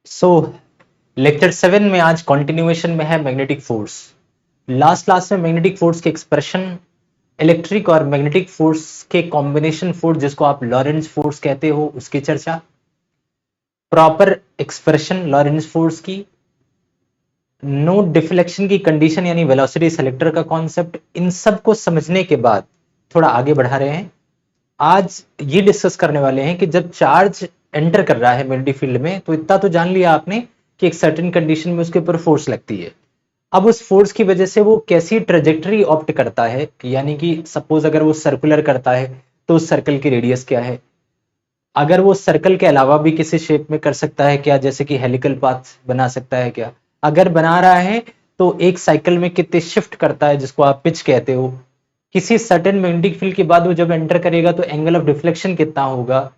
सो lecture 7 में आज continuation में है मैग्नेटिक फोर्स। लास्ट क्लास में मैग्नेटिक फोर्स के एक्सप्रेशन, इलेक्ट्रिक और मैग्नेटिक फोर्स के कॉम्बिनेशन फोर्स जिसको आप लॉरेंज फोर्स कहते हो उसकी चर्चा, प्रॉपर एक्सप्रेशन लॉरेंज फोर्स की, नो डिफ्लेक्शन की कंडीशन यानी वेलोसिटी सेलेक्टर का कॉन्सेप्ट, इन सब को समझने के बाद थोड़ा आगे बढ़ा रहे हैं। आज ये डिस्कस करने वाले हैं कि जब चार्ज एंटर कर रहा है मैग्नेटिक फील्ड में तो इतना तो जान लिया आपने कि एक सर्टेन कंडीशन में उसके ऊपर फोर्स लगती है। अब उस फोर्स की वजह से वो कैसी ट्रेजेक्टरी ऑप्ट करता है, यानी कि सपोज अगर वो सर्कुलर करता है तो उस सर्कल की रेडियस क्या है, अगर वो सर्कल के अलावा भी किसी शेप में कर सकता है क्या, जैसे कि हेलिकल पाथ बना सकता है क्या, अगर बना रहा है तो एक साइकिल में कितने शिफ्ट करता है जिसको आप पिच कहते हो, किसी सर्टेन मैग्नेटिक फील्ड के बाद वो जब एंटर करेगा तो एंगल ऑफ डिफ्लेक्शन कितना होगा,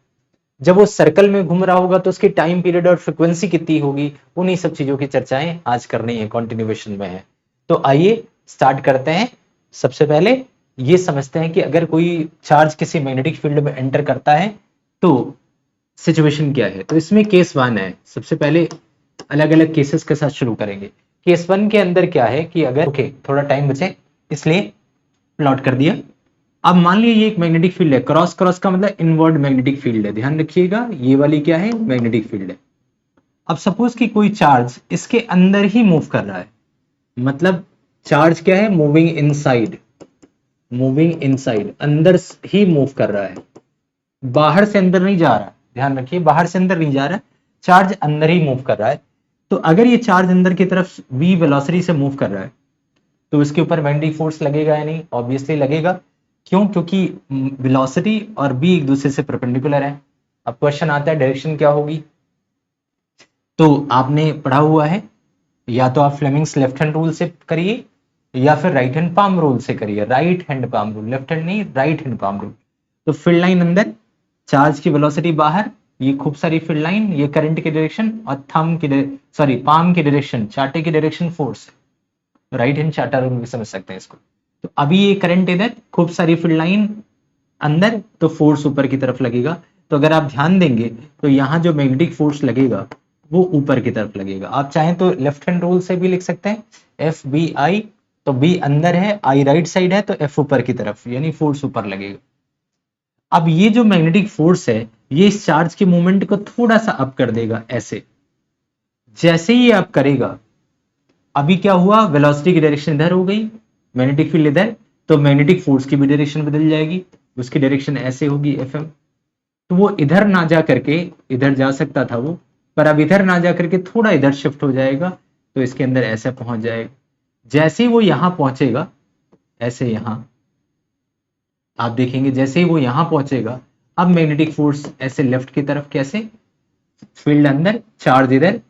जब वो सर्कल में घूम रहा होगा तो उसकी टाइम पीरियड और फ्रिक्वेंसी कितनी होगी, उन्हीं सब चीजों की चर्चाएं आज करनी है, कंटिन्यूएशन में है। तो आइए स्टार्ट करते हैं। सबसे पहले ये समझते हैं कि अगर कोई चार्ज किसी मैग्नेटिक फील्ड में एंटर करता है तो सिचुएशन क्या है। तो इसमें केस वन है, सबसे पहले अलग अलग केसेस के साथ शुरू करेंगे। केस वन के अंदर क्या है कि अगर थोड़ा टाइम बचे इसलिए प्लॉट कर दिया। अब मान लीजिए ये एक मैग्नेटिक फील्ड है, क्रॉस क्रॉस का मतलब इनवर्ड मैग्नेटिक फील्ड है, ध्यान रखिएगा ये वाली क्या है, मैग्नेटिक फील्ड है। अब सपोज कि कोई चार्ज इसके अंदर ही मूव कर रहा है, मतलब चार्ज क्या है, मूविंग इनसाइड, मूविंग इनसाइड अंदर ही मूव कर रहा है, बाहर से अंदर नहीं जा रहा, ध्यान रखिए बाहर से अंदर नहीं जा रहा, चार्ज अंदर ही मूव कर रहा है। तो अगर ये चार्ज अंदर की तरफ v वेलोसिटी से मूव कर रहा है तो इसके ऊपर मैग्नेटिक फोर्स लगेगा या नहीं, ऑब्वियसली लगेगा। क्यों? क्योंकि वेलोसिटी और b एक दूसरे से परपेंडिकुलर है। अब क्वेश्चन आता है डायरेक्शन क्या होगी, तो आपने पढ़ा हुआ है, या तो आप फ्लेमिंग्स लेफ्ट हैंड रूल से करिए या फिर राइट हैंड पाम रूल से करिए, right hand palm rule, left hand नहीं, राइट हैंड पाम रूल। तो फील्ड लाइन अंदर, चार्ज की वेलोसिटी बाहर, ये खूब सारी फील्ड लाइन, ये करंट की डायरेक्शन और थंब की सॉरी पाम की डायरेक्शन, चाटे की डायरेक्शन फोर्स है। राइट हैंड चार्टा रूल भी समझ सकते हैं इसको। तो अभी ये करंट इधर, खूब सारी फील्ड लाइन अंदर, तो फोर्स ऊपर की तरफ लगेगा। तो अगर आप ध्यान देंगे तो यहां जो मैग्नेटिक फोर्स लगेगा वो ऊपर की तरफ लगेगा। आप चाहें तो लेफ्ट हैंड रूल से भी लिख सकते हैं, एफ बी आई, तो बी अंदर है, आई राइट साइड है, तो एफ ऊपर की तरफ, यानी फोर्स ऊपर लगेगा। अब ये जो मैग्नेटिक फोर्स है ये इस चार्ज के मूवमेंट को थोड़ा सा अप कर देगा, ऐसे जैसे ही अप करेगा, अभी क्या हुआ, वेलोसिटी की डायरेक्शन इधर हो गई, मैग्नेटिक फील्ड इधर, तो मैग्नेटिक फोर्स की भी डायरेक्शन बदल जाएगी, उसकी डायरेक्शन ऐसे होगी एफ एम। तो वो इधर ना जा करके, इधर जा सकता था वो, पर अब इधर ना जा करके थोड़ा इधर शिफ्ट हो जाएगा, तो इसके अंदर ऐसे पहुंच जाएगा। जैसे ही वो यहां पहुंचेगा, ऐसे यहां आप देखेंगे, जैसे ही वो यहां पहुंचेगा, अब मैग्नेटिक फोर्स ऐसे लेफ्ट की तरफ, कैसे, फील्ड अंदर चार्ज इधर,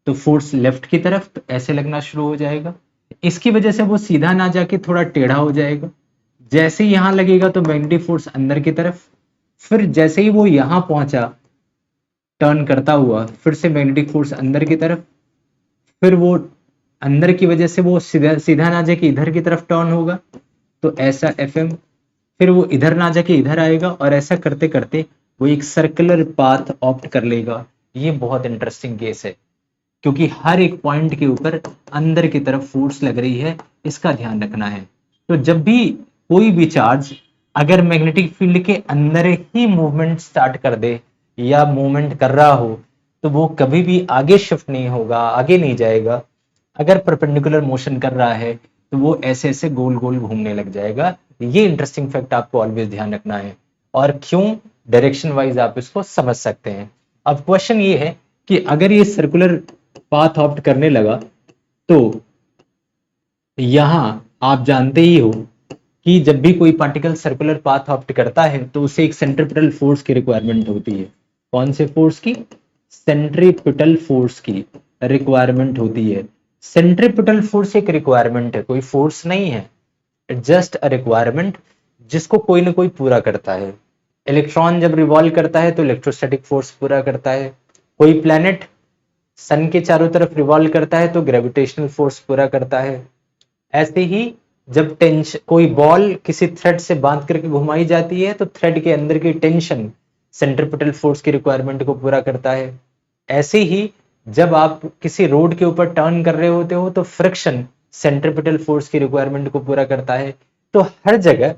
तो फोर्स लेफ्ट की तरफ, तो ऐसे लगना शुरू हो जाएगा। इसकी वजह से वो सीधा ना जाके थोड़ा टेढ़ा हो जाएगा। जैसे ही यहां लगेगा तो मैग्नेटिक फोर्स अंदर की तरफ, फिर जैसे ही वो यहां पहुंचा टर्न करता हुआ, फिर से मैग्नेटिक फोर्स अंदर की तरफ, फिर वो अंदर की वजह से वो सीधा सीधा ना जाके इधर की तरफ टर्न होगा, तो ऐसा एफ एम, फिर वो इधर ना जाके इधर आएगा, और ऐसा करते करते वो एक सर्कुलर पाथ ऑप्ट कर लेगा। ये बहुत इंटरेस्टिंग केस है, क्योंकि हर एक पॉइंट के ऊपर अंदर की तरफ फोर्स लग रही है, इसका ध्यान रखना है। तो जब भी कोई भी चार्ज अगर मैग्नेटिक फील्ड के अंदर ही मूवमेंट स्टार्ट कर दे या मूवमेंट कर रहा हो तो वो कभी भी आगे शिफ्ट नहीं होगा, आगे नहीं जाएगा। अगर परपेंडिकुलर मोशन कर रहा है तो वो ऐसे ऐसे गोल गोल घूमने लग जाएगा। ये इंटरेस्टिंग फैक्ट आपको ऑलवेज ध्यान रखना है, और क्यों, डायरेक्शन वाइज आप इसको समझ सकते हैं। अब क्वेश्चन ये है कि अगर ये सर्कुलर पाथ ऑप्ट करने लगा तो यहां आप जानते ही हो कि जब भी कोई पार्टिकल सर्कुलर पाथ ऑप्ट करता है तो उसे एक सेंट्रीपिटल फोर्स की रिक्वायरमेंट होती है। कौन से फोर्स की? सेंट्रीपिटल फोर्स की रिक्वायरमेंट होती है। सेंट्रीपिटल फोर्स एक रिक्वायरमेंट है, कोई फोर्स नहीं है, जस्ट अ रिक्वायरमेंट जिसको कोई ना कोई पूरा करता है। इलेक्ट्रॉन जब रिवॉल्व करता है तो इलेक्ट्रोस्टैटिक फोर्स पूरा करता है। कोई प्लैनेट सन के चारों तरफ रिवॉल्व करता है तो ग्रेविटेशनल फोर्स पूरा करता है। ऐसे ही जब टेंशन, कोई बॉल किसी थ्रेड से बांध करके घुमाई जाती है तो थ्रेड के अंदर की टेंशन सेंट्रीपिटल फोर्स की रिक्वायरमेंट को पूरा करता है। ऐसे ही जब आप किसी रोड के ऊपर टर्न कर रहे होते हो तो फ्रिक्शन सेंट्रिपिटल फोर्स की रिक्वायरमेंट को पूरा करता है। तो हर जगह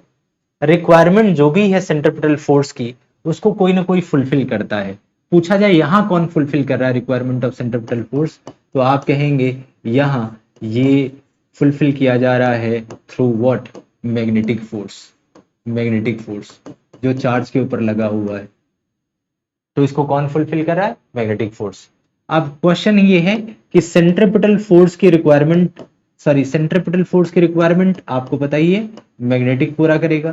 रिक्वायरमेंट जो भी है सेंट्रिपिटल फोर्स की, उसको कोई ना कोई फुलफिल करता है। पूछा जाए यहां कौन फुलफिल कर रहा है रिक्वायरमेंट ऑफ सेंट्रिपिटल फोर्स, तो आप कहेंगे यहां ये फुलफिल किया जा रहा है through what, magnetic force. Magnetic force जो चार्ज के ऊपर लगा हुआ है, तो इसको कौन फुलफिल कर रहा है, मैग्नेटिक फोर्स। अब क्वेश्चन ये है कि सेंट्रिपिटल फोर्स की रिक्वायरमेंट, सॉरी सेंट्रिपिटल फोर्स की रिक्वायरमेंट आपको पता ही है, मैग्नेटिक पूरा करेगा।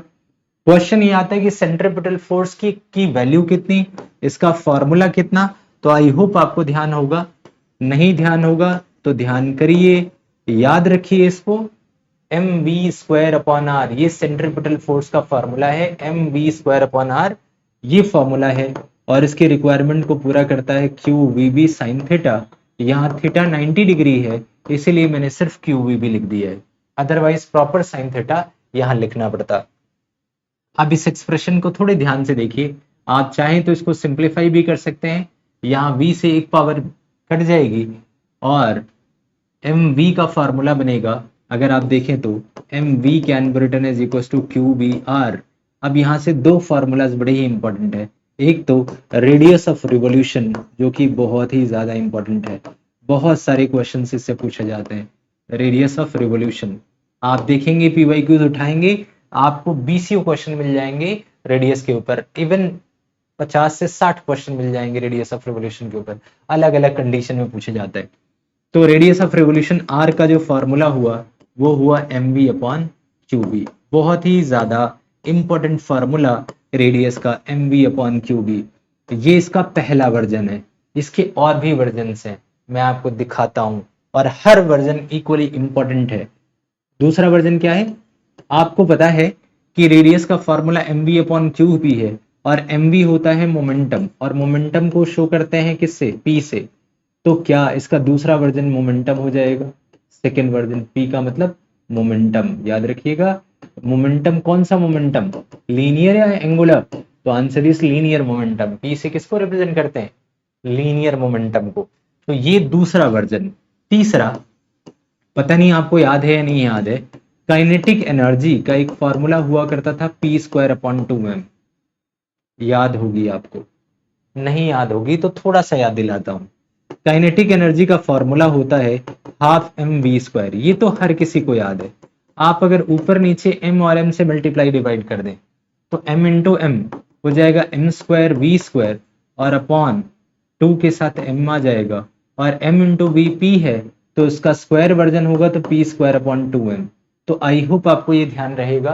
क्वेश्चन ये आता है कि सेंट्रिपिटल फोर्स की वैल्यू कितनी, इसका फॉर्मूला कितना। तो आई होप आपको ध्यान होगा, नहीं ध्यान होगा तो ध्यान करिए, याद रखिए इसको। M V square upon R, ये सेंट्रिपिटल फोर्स का फॉर्मूला है, M V square upon R ये फॉर्मूला है। और इसके रिक्वायरमेंट को पूरा करता है Q we B sine theta. यहाँ थीटा 90 डिग्री है, इसीलिए मैंने सिर्फ क्यू वी बी लिख दिया है, अदरवाइज प्रॉपर साइन थीटा यहाँ लिखना पड़ता। अब इस एक्सप्रेशन को थोड़े ध्यान से देखिए, आप चाहें तो इसको सिंप्लीफाई भी कर सकते हैं, यहाँ v से एक पावर कट जाएगी और एम वी का फॉर्मूला बनेगा। अगर आप देखें तो M V can be written as equal to Q B R. अब यहाँ से दो फॉर्मूलाज बड़े ही इंपॉर्टेंट है, एक तो रेडियस ऑफ रिवॉल्यूशन जो कि बहुत ही ज्यादा इंपॉर्टेंट है, बहुत सारे क्वेश्चन इससे पूछे जाते हैं। रेडियस ऑफ रिवॉल्यूशन आप देखेंगे पीवाई क्यूज उठाएंगे, आपको 20 क्वेश्चन मिल जाएंगे रेडियस के ऊपर, इवन 50 से 60 क्वेश्चन मिल जाएंगे रेडियस ऑफ रिवॉल्यूशन के ऊपर, अलग अलग कंडीशन में पूछे जाता है। तो रेडियस ऑफ रिवॉल्यूशन आर का जो फॉर्मूला हुआ वो हुआ M we upon Q B, बहुत ही ज्यादा इंपॉर्टेंट फॉर्मूला रेडियस का, M we upon Q B. ये इसका पहला वर्जन है, इसके और भी वर्जन हैं, मैं आपको दिखाता हूं, और हर वर्जन इक्वली इंपॉर्टेंट है। दूसरा वर्जन क्या है, आपको पता है कि रेडियस का formula M we upon Q B है, और एम वी होता है मोमेंटम, और मोमेंटम को शो करते हैं किससे, पी से। तो क्या इसका दूसरा वर्जन मोमेंटम हो जाएगा, सेकेंड वर्जन, पी का मतलब मोमेंटम, याद रखिएगा। मोमेंटम कौन सा मोमेंटम, लीनियर या एंगुलर, तो answer is linear momentum. P से किसको रिप्रेजेंट करते हैं, लीनियर मोमेंटम को। तो ये दूसरा वर्जन। तीसरा, पता नहीं आपको याद है या नहीं याद है, काइनेटिक एनर्जी का एक फॉर्मूला हुआ करता था पी स्क्वायर अपॉन 2m, याद होगी आपको, नहीं याद होगी तो थोड़ा सा याद दिलाता हूं। काइनेटिक एनर्जी का फॉर्मूला होता है हाफ एम वी स्क्वायर, ये तो हर किसी को याद है। आप अगर ऊपर नीचे m और m से मल्टीप्लाई डिवाइड कर दें तो m इंटू एम हो जाएगा m स्क्वायर वी स्क्वायर, और अपॉन 2 के साथ m आ जाएगा, और m इंटू वी पी है तो इसका स्क्वायर वर्जन होगा तो पी स्क्वायर अपॉन 2m। तो आई होप आपको ये ध्यान रहेगा,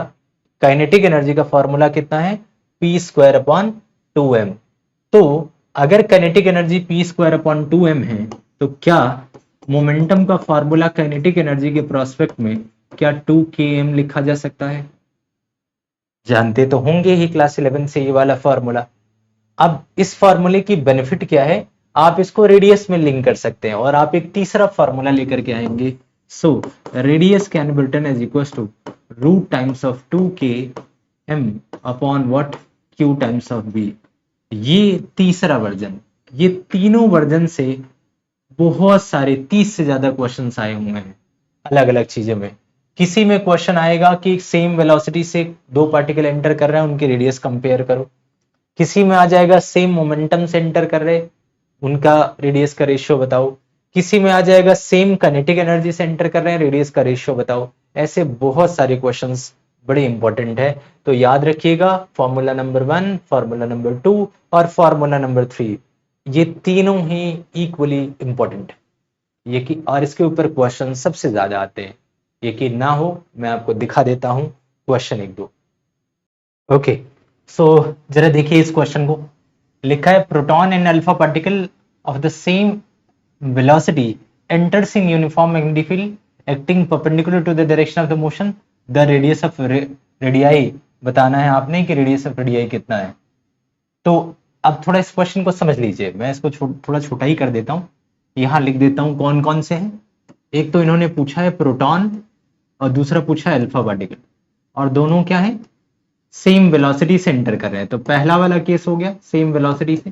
काइनेटिक एनर्जी का फॉर्मूला कितना है, पी स्क्वायर अपॉन 2m। तो अगर kinetic energy P square upon 2m है, तो क्या मोमेंटम का फॉर्मूला काइनेटिक एनर्जी के प्रोस्पेक्ट में क्या 2km लिखा जा सकता है, जानते तो होंगे ही क्लास 11 से ये वाला फॉर्मूला। अब इस फॉर्मूले की बेनिफिट क्या है, आप इसको रेडियस में लिंक कर सकते हैं, और आप एक तीसरा फॉर्मूला लेकर के आएंगे। So radius can be written as equal to root times of 2km upon what, q times of v। ये तीसरा वर्जन, ये तीनों वर्जन से बहुत सारे 30 से ज्यादा क्वेश्चंस आए हुए हैं अलग अलग चीजों में। किसी में क्वेश्चन आएगा कि सेम वेलोसिटी से दो पार्टिकल एंटर कर रहे हैं, उनकी रेडियस कंपेयर करो। किसी में आ जाएगा सेम मोमेंटम से एंटर कर रहे, उनका रेडियस का रेशियो बताओ। किसी में आ जाएगा सेम काइनेटिक एनर्जी से एंटर कर रहे हैं, रेडियस का रेशियो बताओ। ऐसे बहुत सारे क्वेश्चंस बड़े इंपॉर्टेंट है, तो याद रखिएगा फॉर्मूला नंबर 1, फॉर्मूला नंबर 2 और फॉर्मूला नंबर 3, ये तीनों ही इक्वली इंपॉर्टेंट है। ये कि और इसके ऊपर क्वेश्चन सबसे ज्यादा आते हैं, यकीन ना हो मैं आपको दिखा देता हूं क्वेश्चन एक दो। ओके, सो जरा देखिए इस क्वेश्चन को, लिखा है proton and alpha particle of the same velocity enters in uniform magnetic field acting perpendicular to the direction of the motion, the radius of radii बताना है आपने कि रेडियस ऑफ रेडियाई कितना है। तो अब थोड़ा इस क्वेश्चन को समझ लीजिए, मैं इसको थोड़ा छोटा ही कर देता हूं, यहां लिख देता हूं कौन कौन से हैं। एक तो इन्होंने पूछा है प्रोटॉन और दूसरा पूछा है अल्फा पार्टिकल, और दोनों क्या है, सेम वेलोसिटी से एंटर कर रहे हैं। तो पहला वाला केस हो गया सेम वेलोसिटी से,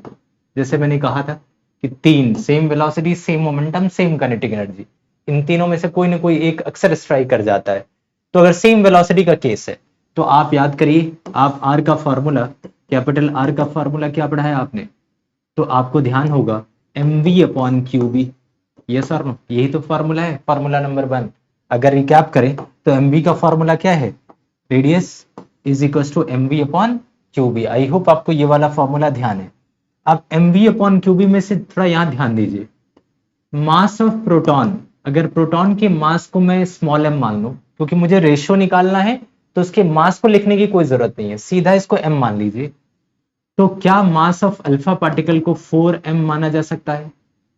जैसे मैंने कहा था। कि तीन, same velocity, same momentum, same kinetic energy, इन तीनों में से कोई ना कोई एक अक्सर स्ट्राइक कर जाता है। तो अगर सेम वेलोसिटी का केस है तो आप याद करिए, आप आर का फॉर्मूला, कैपिटल आर का फॉर्मूला क्या पढ़ा है आपने, तो आपको ध्यान होगा mv upon Q B, yes और नो, यही तो फॉर्मूला है, फॉर्मूला नंबर 1। अगर रिकैप करें तो mv का फॉर्मूला क्या है, radius is equal to mv upon Q b. I hope आपको ये वाला फॉर्मूला ध्यान है। अब mv अपॉन क्यू बी में से थोड़ा यहां ध्यान दीजिए, मास ऑफ प्रोटॉन, अगर प्रोटॉन के मास को मैं स्मॉल m मान लूं, क्योंकि मुझे रेशियो निकालना है तो उसके मास को लिखने की कोई जरूरत नहीं है, सीधा इसको m मान लीजिए। तो क्या मास ऑफ अल्फा पार्टिकल को 4m माना जा सकता है?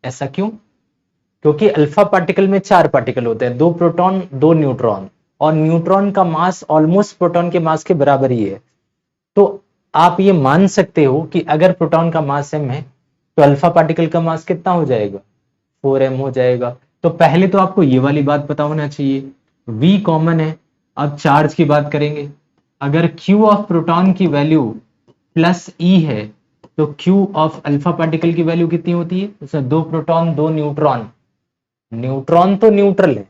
ऐसा क्यों? क्योंकि अल्फा पार्टिकल में 4 पार्टिकल होते हैं, 2 प्रोटॉन 2 न्यूट्रॉन, और न्यूट्रॉन का मास ऑलमोस्ट प्रोटॉन के मास के बराबर ही है। तो आप ये मान सकते हो कि अगर प्रोटॉन का मास m है तो अल्फा पार्टिकल का मास कितना हो जाएगा, 4m हो जाएगा। तो पहले तो आपको ये वाली बात पता होना चाहिए, v कॉमन है। अब चार्ज की बात करेंगे, अगर q ऑफ प्रोटॉन की वैल्यू प्लस e है तो q ऑफ अल्फा पार्टिकल की वैल्यू कितनी होती है, जैसे 2 प्रोटॉन 2 न्यूट्रॉन, न्यूट्रॉन तो न्यूट्रल है,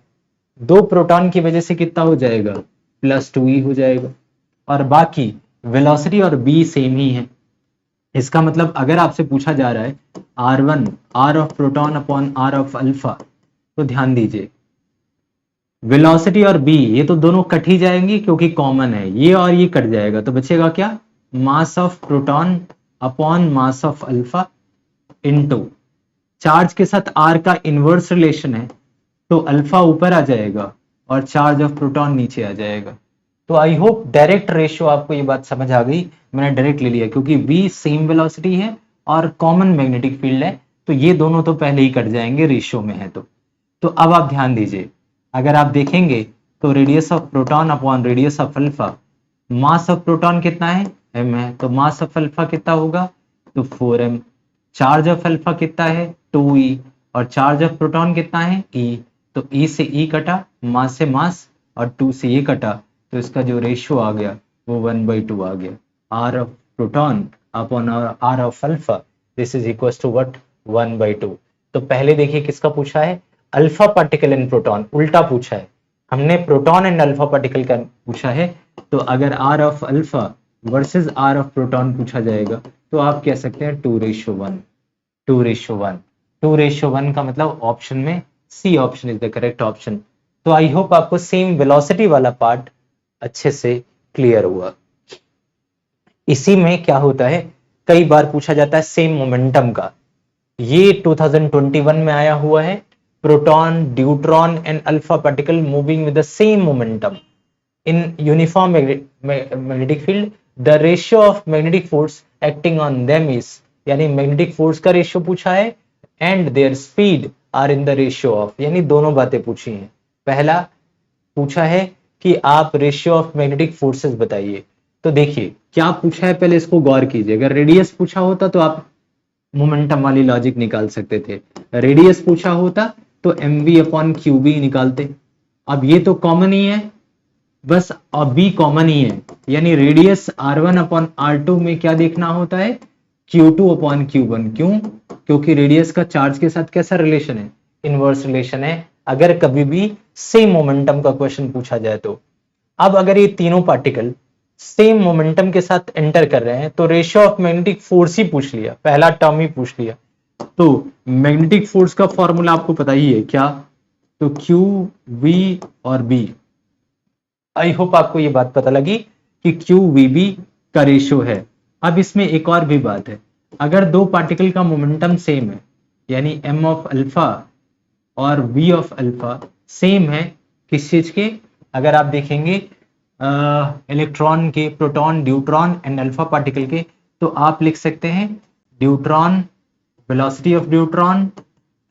2 प्रोटॉन की वजह से कितना हो जाएगा, +2e हो जाएगा। और बाकी वेलोसिटी और b सेम ही है। इसका मतलब अगर आपसे पूछा जा रहा है r1 r of proton upon r of alpha, तो ध्यान दीजिए वेलोसिटी और b ये तो दोनों कट ही जाएंगी क्योंकि कॉमन है, ये और ये कट जाएगा, तो बचेगा क्या, mass of proton upon mass of alpha into charge के साथ r का इनवर्स रिलेशन है, तो अल्फा ऊपर आ जाएगा और चार्ज ऑफ प्रोटॉन नीचे आ जाएगा। तो आई होप डायरेक्ट रेशियो आपको ये बात समझ आ गई, मैंने डायरेक्ट ले लिया क्योंकि v सेम वेलोसिटी है और कॉमन मैग्नेटिक फील्ड है, तो ये दोनों तो पहले ही कट जाएंगे रेशियो में है। तो अब आप ध्यान दीजिए, अगर आप देखेंगे तो radius of proton upon radius of alpha, mass of proton कितना है, m है, तो मास ऑफ अल्फा कितना होगा, तो 4m। चार्ज ऑफ अल्फा कितना है, 2e, और चार्ज ऑफ प्रोटॉन कितना है, e, तो e से e कटा, मास से मास, और 2 से ये कटा, तो इसका जो रेशियो आ गया वो 1/2 आ गया, r of proton upon r of alpha, this is equal to what, 1/2। तो पहले देखिए किसका पूछा है, अल्फा पार्टिकल एंड प्रोटॉन, उल्टा पूछा है, हमने प्रोटॉन एंड अल्फा पार्टिकल का पूछा है। तो अगर r of alpha versus r of proton पूछा जाएगा तो आप कह सकते हैं 2:1, 2:1, 2:1 का मतलब ऑप्शन में c option is the correct option. तो आई होप आपको सेम वेलोसिटी वाला पार्ट अच्छे से क्लियर हुआ। इसी में क्या होता है, कई बार पूछा जाता है सेम मोमेंटम का, ये 2021 में आया हुआ है, proton deuteron and alpha particle moving with the same momentum in uniform magnetic field, the ratio of magnetic force acting on them is, यानी मैग्नेटिक फोर्स का रेशियो पूछा है and their speed are in the ratio of, यानी दोनों बातें पूछी हैं। पहला पूछा है कि आप रेशियो ऑफ मैग्नेटिक फोर्सेस बताइए, तो देखिए क्या पूछा है पहले इसको गौर कीजिए। अगर रेडियस पूछा होता तो आप मोमेंटम वाली लॉजिक निकाल सकते थे, रेडियस पूछा होता तो mv अपॉन क्यू बी निकालते। अब ये तो कॉमन ही है, बस अब भी कॉमन ही है, यानी रेडियस r1 अपॉन r2 में क्या देखना होता है, q2 अपॉन q1। क्यों? क्योंकि रेडियस का चार्ज के साथ कैसा रिलेशन है, इनवर्स रिलेशन है, अगर कभी भी सेम मोमेंटम का क्वेश्चन पूछा जाए तो। अब अगर ये तीनों पार्टिकल सेम मोमेंटम के साथ एंटर कर रहे हैं तो रेशियो ऑफ मैग्नेटिक फोर्स ही पूछ लिया, पहला टर्म ही पूछ लिया। तो मैग्नेटिक फोर्स का फॉर्मूला आपको पता ही है क्या, तो Q V और B। आई होप आपको ये बात पता लगी कि Q V B का रेशियो है। अब इसमें एक और भी बात है, अगर दो पार्टिकल का मोमेंटम सेम है, यानी m ऑफ अल्फा और v ऑफ अल्फा सेम है, किस चीज के, अगर आप देखेंगे इलेक्ट्रॉन के, proton deuteron and alpha particle के, तो आप लिख सकते हैं deuteron, velocity of deuteron,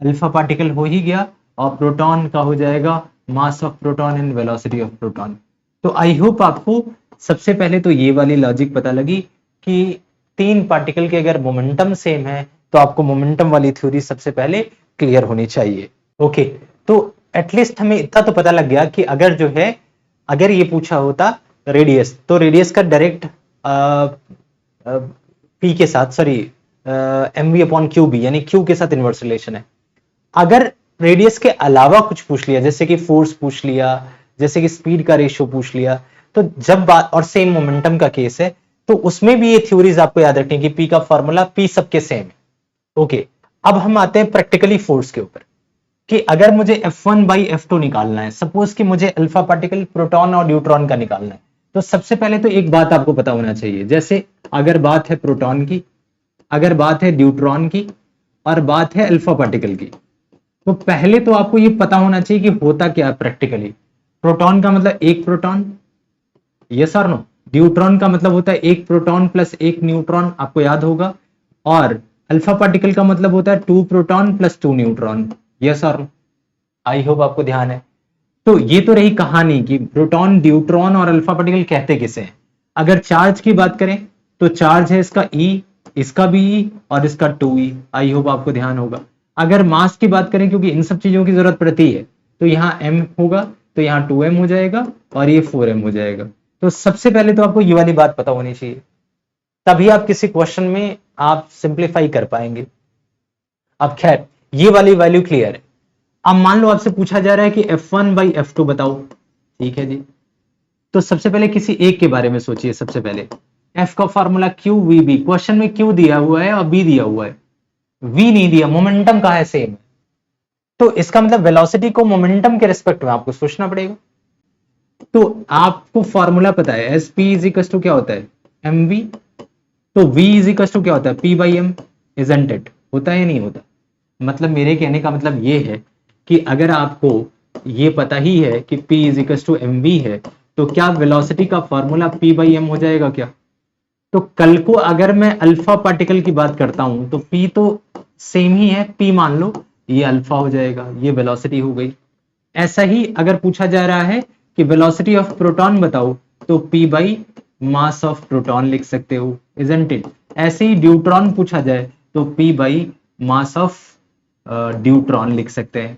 alpha particle हो ही गया, और प्रोटॉन का हो जाएगा mass of proton and velocity of proton. तो आई होप आपको सबसे पहले तो ये वाली लॉजिक पता लगी कि तीन पार्टिकल के अगर मोमेंटम सेम है तो आपको मोमेंटम वाली थ्योरी सबसे पहले क्लियर होनी चाहिए। ओके, तो एटलीस्ट हमें इतना तो पता लग गया कि अगर जो है, अगर ये पूछा होता रेडियस, तो रेडियस का डायरेक्ट पी के साथ, sorry mv upon Q b, यानी क्यू के साथ इनवर्स रिलेशन है। अगर रेडियस के अलावा कुछ पूछ लिया, जैसे कि फोर्स पूछ लिया, जैसे कि स्पीड का रेशियो पूछ लिया, तो जब बात, और सेम मोमेंटम का केस है, तो उसमें भी ये थ्योरीज आपको याद रखनी है कि पी का फॉर्मूला पी सबके सेम है। ओके, अब हम आते हैं प्रैक्टिकली फोर्स के ऊपर, कि अगर मुझे F1 बाई F2 निकालना है, सपोज कि मुझे अल्फा पार्टिकल प्रोटॉन और न्यूट्रॉन का निकालना है, तो सबसे पहले तो एक बात आपको पता होना चाहिए, जैसे अगर बात है प्रोटॉन की, अगर बात है न्यूट्रॉन की, और बात है अल्फा पार्टिकल की, तो पहले तो आपको ये पता होना चाहिए कि होता क्या है प्रैक्टिकली। प्रोटॉन का मतलब एक प्रोटॉन, यस और नो। न्यूट्रॉन का मतलब होता है एक प्रोटॉन प्लस एक न्यूट्रॉन, आपको याद होगा। और अल्फा पार्टिकल का मतलब होता है two proton plus two neutron, yes और नो। आई होप आपको ध्यान है। तो ये तो रही कहानी कि प्रोटॉन, न्यूट्रॉन और अल्फा पार्टिकल कहते किसे हैं। अगर चार्ज की बात करें तो चार्ज है इसका E, इसका भी E और इसका 2E। आई होप आपको ध्यान होगा। अगर मास की बात करें, क्योंकि इन सब चीजों की जरूरत पड़ती है, तो यहाँ M होगा, तो यहाँ 2M हो जाएगा और ये 4M हो जाएगा। तो सबसे पहले तो आपको ये वाली बात पता होनी चाहिए, तभी आप किसी क्वेश्चन में आप सिंप्लीफाई कर पाएंगे। अब खैर, ये वाली वैल्यू क्लियर है। अब मान लो आपसे पूछा जा रहा है कि F1 बाई F2 बताओ, ठीक है जी। तो सबसे पहले किसी एक के बारे में सोचिए। सबसे पहले F का formula q we b, question में क्यू दिया हुआ है और बी दिया हुआ है, वी नहीं दिया, मोमेंटम का है सेम। तो इसका मतलब वेलोसिटी को मोमेंटम के रिस्पेक्ट में आपको सोचना पड़ेगा। तो आपको फॉर्मूला पता है, s p is equal to क्या होता है, एम वी। तो v इज इक्वल टू क्या होता है, p by m, isn't it, होता है या नहीं होता। मतलब मेरे कहने का मतलब ये है कि अगर आपको ये पता ही है कि p is equal to m v है, तो क्या वेलोसिटी का फॉर्मूला p बाई एम हो जाएगा क्या। तो कल को अगर मैं अल्फा पार्टिकल की बात करता हूं, तो p तो सेम ही है, p मान लो ये अल्फा हो जाएगा, ये वेलोसिटी हो गई। ऐसा ही अगर पूछा जा रहा है कि वेलोसिटी ऑफ प्रोटॉन बताओ, तो p by mass of proton लिख सकते हो, इजंट इट। ऐसे ही ड्यूट्रॉन पूछा जाए तो p by mass of deuteron लिख सकते हैं।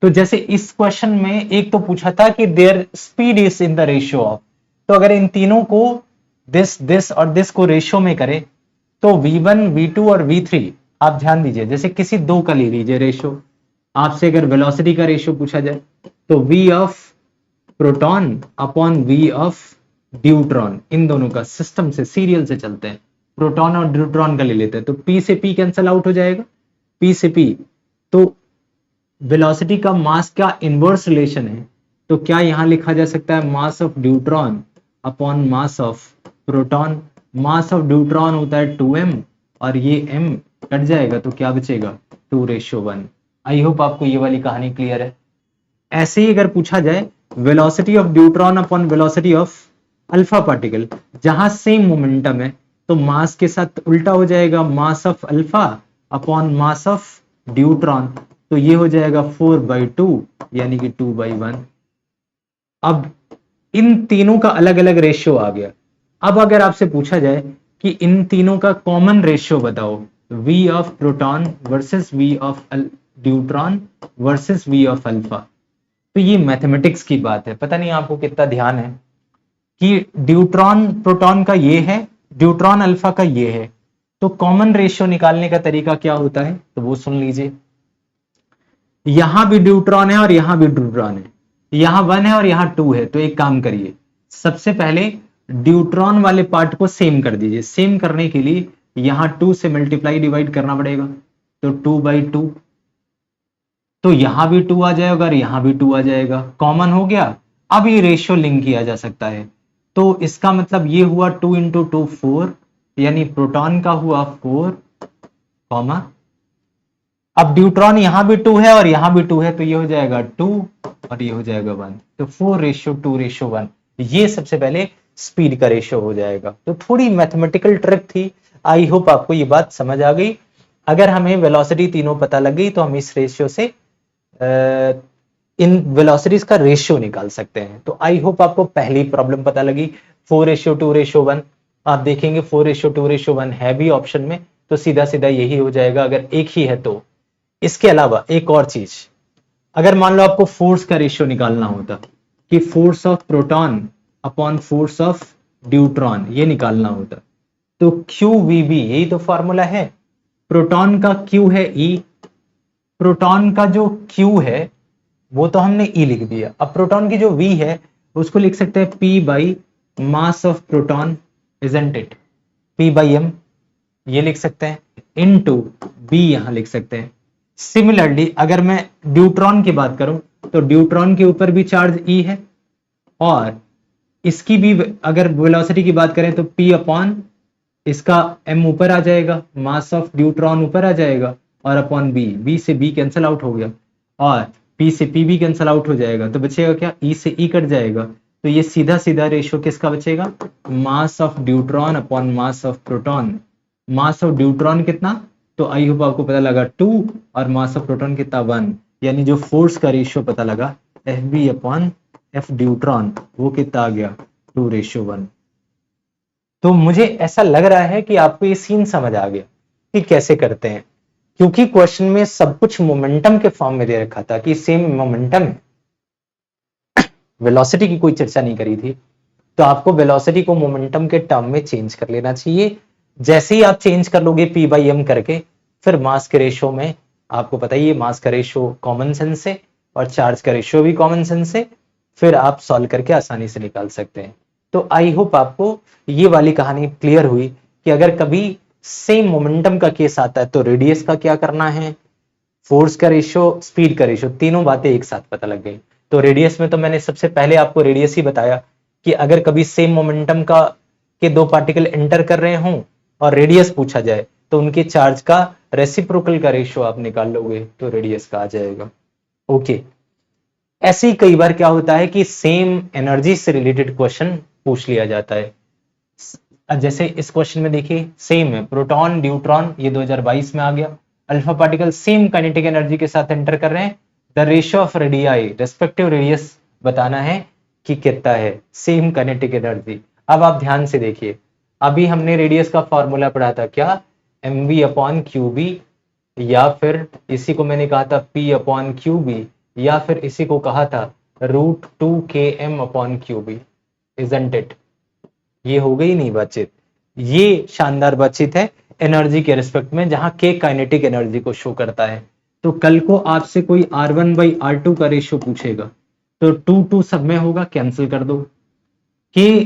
तो जैसे इस क्वेश्चन में एक तो पूछा था कि there speed is in the ratio of, तो अगर इन तीनों को दिस और दिस को रेशियो में करें, तो v1 v2 और v3, आप ध्यान दीजिए, जैसे किसी दो का ले लीजिए रेशियो। आपसे अगर वेलोसिटी का रेशियो पूछा जाए, तो v of proton upon v of deuteron, इन दोनों का सिस्टम से सीरियल से चलते हैं, प्रोटॉन और ड्यूट्रॉन का ले लेते हैं, तो p से p कैंसल आउट हो जाएगा, p से p। तो वेलोसिटी का मास का इनवर्स रिलेशन है, तो क्या यहां लिखा जा सकता है mass of deuteron upon mass of proton. Mass of deuteron होता है 2m, और ये m कट जाएगा तो क्या बचेगा, 2:1। आई होप आपको ये वाली कहानी क्लियर है। ऐसे ही अगर पूछा जाए velocity of deuteron upon velocity of alpha particle, जहां सेम मोमेंटम है, तो मास के साथ उल्टा हो जाएगा, mass of alpha upon mass of deuteron, तो ये हो जाएगा 4/2, यानी कि 2/1। अब इन तीनों का अलग अलग रेशियो आ गया। अब अगर आपसे पूछा जाए कि इन तीनों का कॉमन रेशियो बताओ, v of proton versus v of deuteron versus v of alpha, तो ये मैथमेटिक्स की बात है, पता नहीं आपको कितना ध्यान है कि ड्यूट्रॉन प्रोटॉन का ये है, ड्यूट्रॉन अल्फा का ये है, तो कॉमन रेशियो निकालने का तरीका क्या होता है, तो वो सुन लीजिए। यहां भी ड्यूट्रॉन है और यहां भी ड्यूट्रॉन है, यहां 1 है और यहां 2 है, तो एक काम करिए, सबसे पहले ड्यूट्रॉन वाले पार्ट को सेम कर दीजिए। सेम करने के लिए यहां 2 से मल्टीप्लाई डिवाइड करना पड़ेगा, तो 2/2, तो यहां भी 2 आ जाएगा और यहां भी 2 आ जाएगा, कॉमन हो गया। अब ये रेशियो लिंक किया जा सकता है, तो इसका मतलब ये हुआ 2 इंटू 2 4, यानी प्रोटॉन का हुआ 4, कॉमा, अब ड्यूट्रॉन यहां भी 2 है और यहां भी 2 है, तो ये हो जाएगा 2 और ये हो जाएगा 1, तो 4:2:1। ये सबसे पहले स्पीड का रेशियो हो जाएगा। तो थोड़ी मैथमेटिकल ट्रिक थी, आई होप आपको ये बात समझ आ गई। अगर हमें वेलोसिटी तीनों पता लग गई, तो हम इस रेशियो से इन वेलोसिटीज का रेशियो निकाल सकते हैं। तो आई होप आपको पहली प्रॉब्लम पता लगी, 4:2:1। आप देखेंगे 4:2:1 है भी ऑप्शन में, तो सीधा सीधा यही हो जाएगा अगर एक ही है तो। इसके अलावा एक और चीज, अगर मान लो आपको फोर्स का रेशियो निकालना होता कि force of proton upon force of deuteron, ये निकालना होता, तो क्यू वी बी, यही तो फॉर्मूला है, प्रोटॉन का Q है E, प्रोटॉन का जो Q है वो तो हमने E लिख दिया। अब प्रोटॉन की जो V है उसको लिख सकते हैं P by mass of proton, isn't it, P by M ये लिख सकते हैं, इनटू B यहां लिख सकते हैं। सिमिलरली अगर मैं ड्यूट्रॉन की बात करूं तो ड्यूट्रॉन के ऊपर भी चार्ज E है, और इसकी भी अगर वेलोसिटी की बात करें तो P अपॉन इसका M ऊपर आ जाएगा, मास ऑफ ड्यूट्रॉन ऊपर आ जाएगा, और अपॉन B से B कैंसिल आउट हो गया, और P से P भी कैंसिल आउट हो जाएगा, तो बचेगा क्या, E से E कट जाएगा। तो ये सीधा सीधा रेशियो किसका बचेगा, mass of deuteron upon mass of proton. Mass of deuteron कितना, तो आई होप आपको पता लगा 2, और मास ऑफ प्रोटॉन कितना 1, यानी जो फोर्स का रेशियो पता लगा FB अपॉन F ड्यूट्रॉन वो कितना आ गया 2:1। तो मुझे ऐसा लग रहा है कि आपको ये सीन समझ आ गया कि कैसे करते हैं, क्योंकि क्वेश्चन में सब कुछ मोमेंटम के फॉर्म में दे रखा था कि सेम मोमेंटम है, वेलोसिटी की कोई चर्चा नहीं करी थी। तो आपको वेलोसिटी को मोमेंटम के टर्म में चेंज कर लेना चाहिए। जैसे ही आप चेंज कर लोगे P बाई M करके, फिर मास के रेशियो में आपको पता ही है, मास का रेशियो कॉमन सेंस से और चार्ज का रेशियो भी कॉमन सेंस से, फिर आप सॉल्व करके आसानी से निकाल सकते हैं। तो आई होप आपको ये वाली कहानी क्लियर हुई कि अगर कभी सेम मोमेंटम का केस आता है तो रेडियस का क्या करना है, फोर्स का रेशियो, स्पीड का रेशियो, तीनों बातें एक साथ पता लग गई। तो रेडियस में तो मैंने सबसे पहले आपको रेडियस ही बताया कि अगर कभी सेम मोमेंटम का के दो पार्टिकल एंटर कर रहे हों और रेडियस पूछा जाए तो उनके चार्ज का रेसिप्रोकल का रेशियो आप निकाल लोगे तो रेडियस का आ जाएगा। ओके, ऐसे ही कई बार क्या होता है कि सेम एनर्जी से रिलेटेड क्वेश्चन पूछ लिया जाता है। जैसे इस क्वेश्चन में देखिए सेम है, प्रोटॉन न्यूट्रॉन, ये 2022 में आ गया, alpha particle same kinetic energy के साथ एंटर कर रहे हैं, the ratio of radii respective radius बताना है कि कितना है सेम काइनेटिक एनर्जी। अब आप ध्यान से देखिए, अभी हमने रेडियस का फॉर्मूला पढ़ा था क्या, mv अपॉन क्यूबी, या फिर इसी को मैंने कहा था p अपॉन क्यूबी, या फिर इसी को कहा था √2km upon QB, isn't it. ये हो गई नहीं बातचीत, ये शानदार बातचीत है एनर्जी के रिस्पेक्ट में, जहां के काइनेटिक एनर्जी को शो करता है। तो कल को आपसे कोई R1 बाई R2 का रेशियो पूछेगा तो 2 सब में होगा, कैंसिल कर दो, के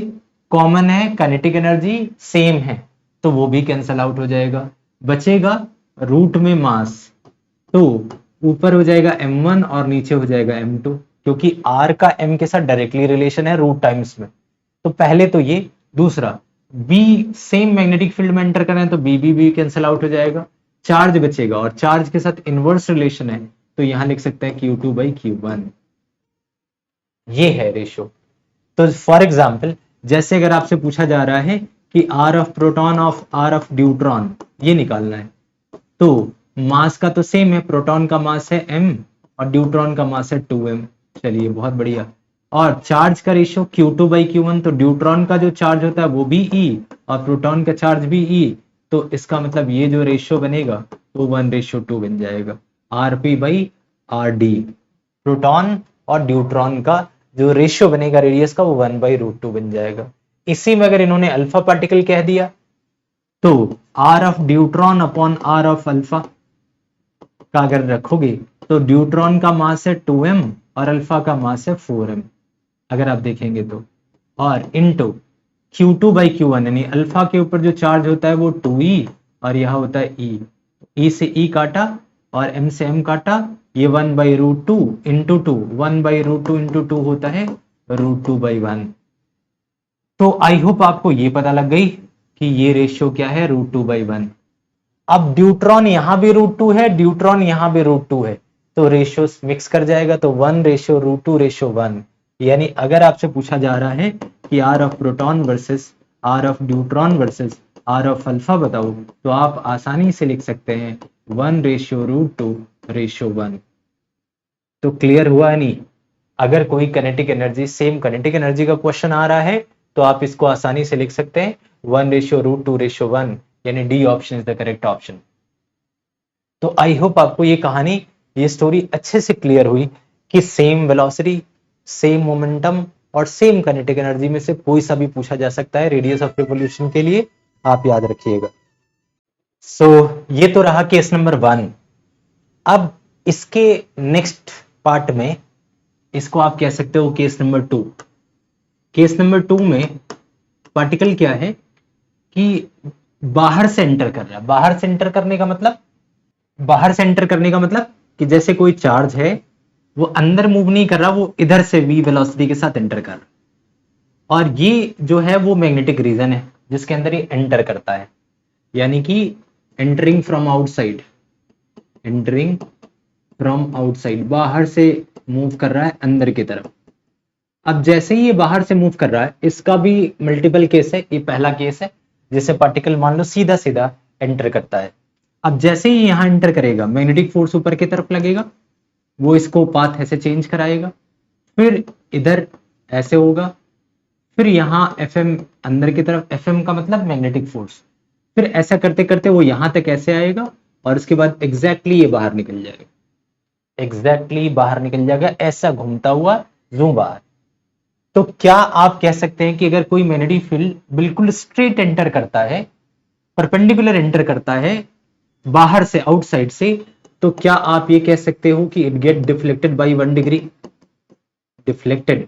कॉमन है, काइनेटिक एनर्जी सेम है तो वो भी कैंसिल आउट हो जाएगा, बचेगा रूट में मास, तो ऊपर हो जाएगा m1 और नीचे हो जाएगा m2, क्योंकि r का m के साथ डायरेक्टली रिलेशन है रूट टाइम्स में। तो पहले तो ये, दूसरा b सेम मैग्नेटिक फील्ड में एंटर करें तो b कैंसिल आउट हो जाएगा, चार्ज बचेगा और चार्ज के साथ इनवर्स रिलेशन है तो यहां लिख सकते हैं Q2 बाई Q1, ये है रेशियो। तो फॉर एग्जाम्पल जैसे अगर आपसे पूछा जा रहा है कि R of proton of R of deuteron ये निकालना है, तो मास का तो सेम है, प्रोटॉन का मास है m और ड्यूट्रॉन का मास है 2m, चलिए बहुत बढ़िया, और चार्ज का रेशियो Q2 बाई Q1, तो ड्यूट्रॉन का जो चार्ज होता है वो भी E और प्रोटॉन का चार्ज भी E, तो इसका मतलब ये जो रेशियो बनेगा वो 1:2 बन जाएगा, Rp बाई Rd, प्रोटॉन और ड्यूट्रॉन का जो रेशियो बनेगा रेडियस का वो 1/√2 बन जाएगा। इसी में अगर इन्होंने अल्फा पार्टिकल कह दिया तो R of deuteron upon R of alpha का अगर रखोगे तो ड्यूट्रॉन का मास है 2m और अल्फा का मास है 4m, अगर आप देखेंगे तो, और इनटू Q2 बाई Q1, यानी अल्फा के ऊपर जो चार्ज होता है वो 2e और यह होता है E से E काटा और m से m काटा, ये 1/√2 इंटू 2, 1/√2 इंटू 2 होता है √2/1। तो आई होप आपको ये पता लग गई कि ये रेशियो क्या है, √2/1। अब ड्यूट्रॉन यहां भी √2 है, ड्यूट्रॉन यहां भी √2 है, तो रेशियो मिक्स कर जाएगा, तो 1:√2:1, यानी अगर आपसे पूछा जा रहा है कि R of proton versus R of deuteron versus R of alpha बताओ, तो आप आसानी से लिख सकते हैं 1:√2:1। तो क्लियर हुआ नहीं, अगर कोई kinetic energy, same kinetic energy का क्वेश्चन आ रहा है तो आप इसको आसानी से लिख सकते हैं 1:√2:1, यानी D option is the correct option. तो आई होप आपको ये कहानी, ये स्टोरी अच्छे से क्लियर हुई कि सेम वेलोसिटी, सेम मोमेंटम और सेम काइनेटिक एनर्जी में से कोई सा भी पूछा जा सकता है रेडियस ऑफ रिवॉल्यूशन के लिए, आप याद रखिएगा। सो ये तो रहा केस नंबर 1। अब इसके नेक्स्ट पार्ट में इसको आप कह सकते हो केस नंबर 2। केस नंबर 2 में पार्टिकल क्या है कि बाहर से एंटर कर रहा है। बाहर से एंटर करने का मतलब, बाहर से एंटर करने का मतलब कि जैसे कोई चार्ज है वो अंदर मूव नहीं कर रहा, वो इधर से v वेलोसिटी के साथ एंटर कर रहा है, और ये जो है वो मैग्नेटिक रीजन है जिसके अंदर ये एंटर करता है, यानी कि entering from outside, entering from outside, बाहर से मूव कर रहा है अंदर की तरफ। अब जैसे ही ये बाहर से मूव कर रहा है, इसका भी मल्टीपल केस है, ये पहला केस है जिसे पार्टिकल मान लो सीधा सीधा एंटर करता है। अब जैसे ही यहां एंटर करेगा, मैग्नेटिक फोर्स ऊपर की तरफ लगेगा, वो इसको पाथ ऐसे चेंज कराएगा, फिर इधर ऐसे होगा, फिर यहां Fm अंदर की तरफ, Fm का मतलब मैग्नेटिक फोर्स, फिर ऐसा करते करते वो यहां तक ऐसे आएगा और उसके बाद एग्जैक्टली ये बाहर निकल जाएगा, एग्जैक्टली बाहर निकल जाएगा ऐसा घूमता हुआ जू बाहर। तो क्या आप कह सकते हैं कि अगर कोई मैग्नेटिक फील्ड बिल्कुल स्ट्रेट एंटर करता है, परपेंडिकुलर एंटर करता है बाहर से, आउटसाइड से, तो क्या आप ये कह सकते हो कि it get deflected by 1 degree, deflected,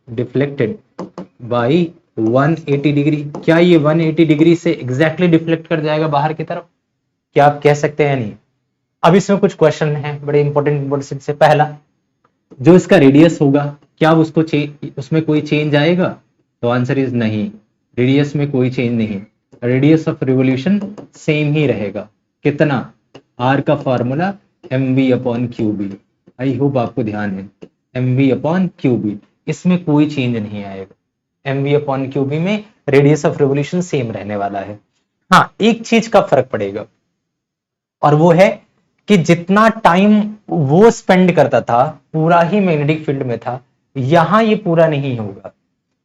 deflected by 180 degree? क्या ये 180 डिग्री से एग्जैक्टली डिफ्लेक्ट कर जाएगा बाहर की तरफ? क्या आप कह सकते हैं? नहीं। अब इसमें कुछ क्वेश्चन है बड़े इंपॉर्टेंट से। पहला, जो इसका रेडियस होगा, क्या उसको उसमें कोई चेंज आएगा? तो आंसर इज नहीं, रेडियस में कोई चेंज नहीं, रेडियस ऑफ रिवोल्यूशन सेम ही रहेगा। कितना? आर का formula mv upon Q b. I hope आपको ध्यान है, mv अपॉन क्यू बी, इसमें कोई चेंज नहीं आएगा। mv अपॉन क्यू बी में रेडियस ऑफ रिवोल्यूशन सेम रहने वाला है। हाँ, एक चीज का फर्क पड़ेगा, और वो है कि जितना टाइम वो स्पेंड करता था पूरा ही मैग्नेटिक फील्ड में था, यहां ये पूरा नहीं होगा।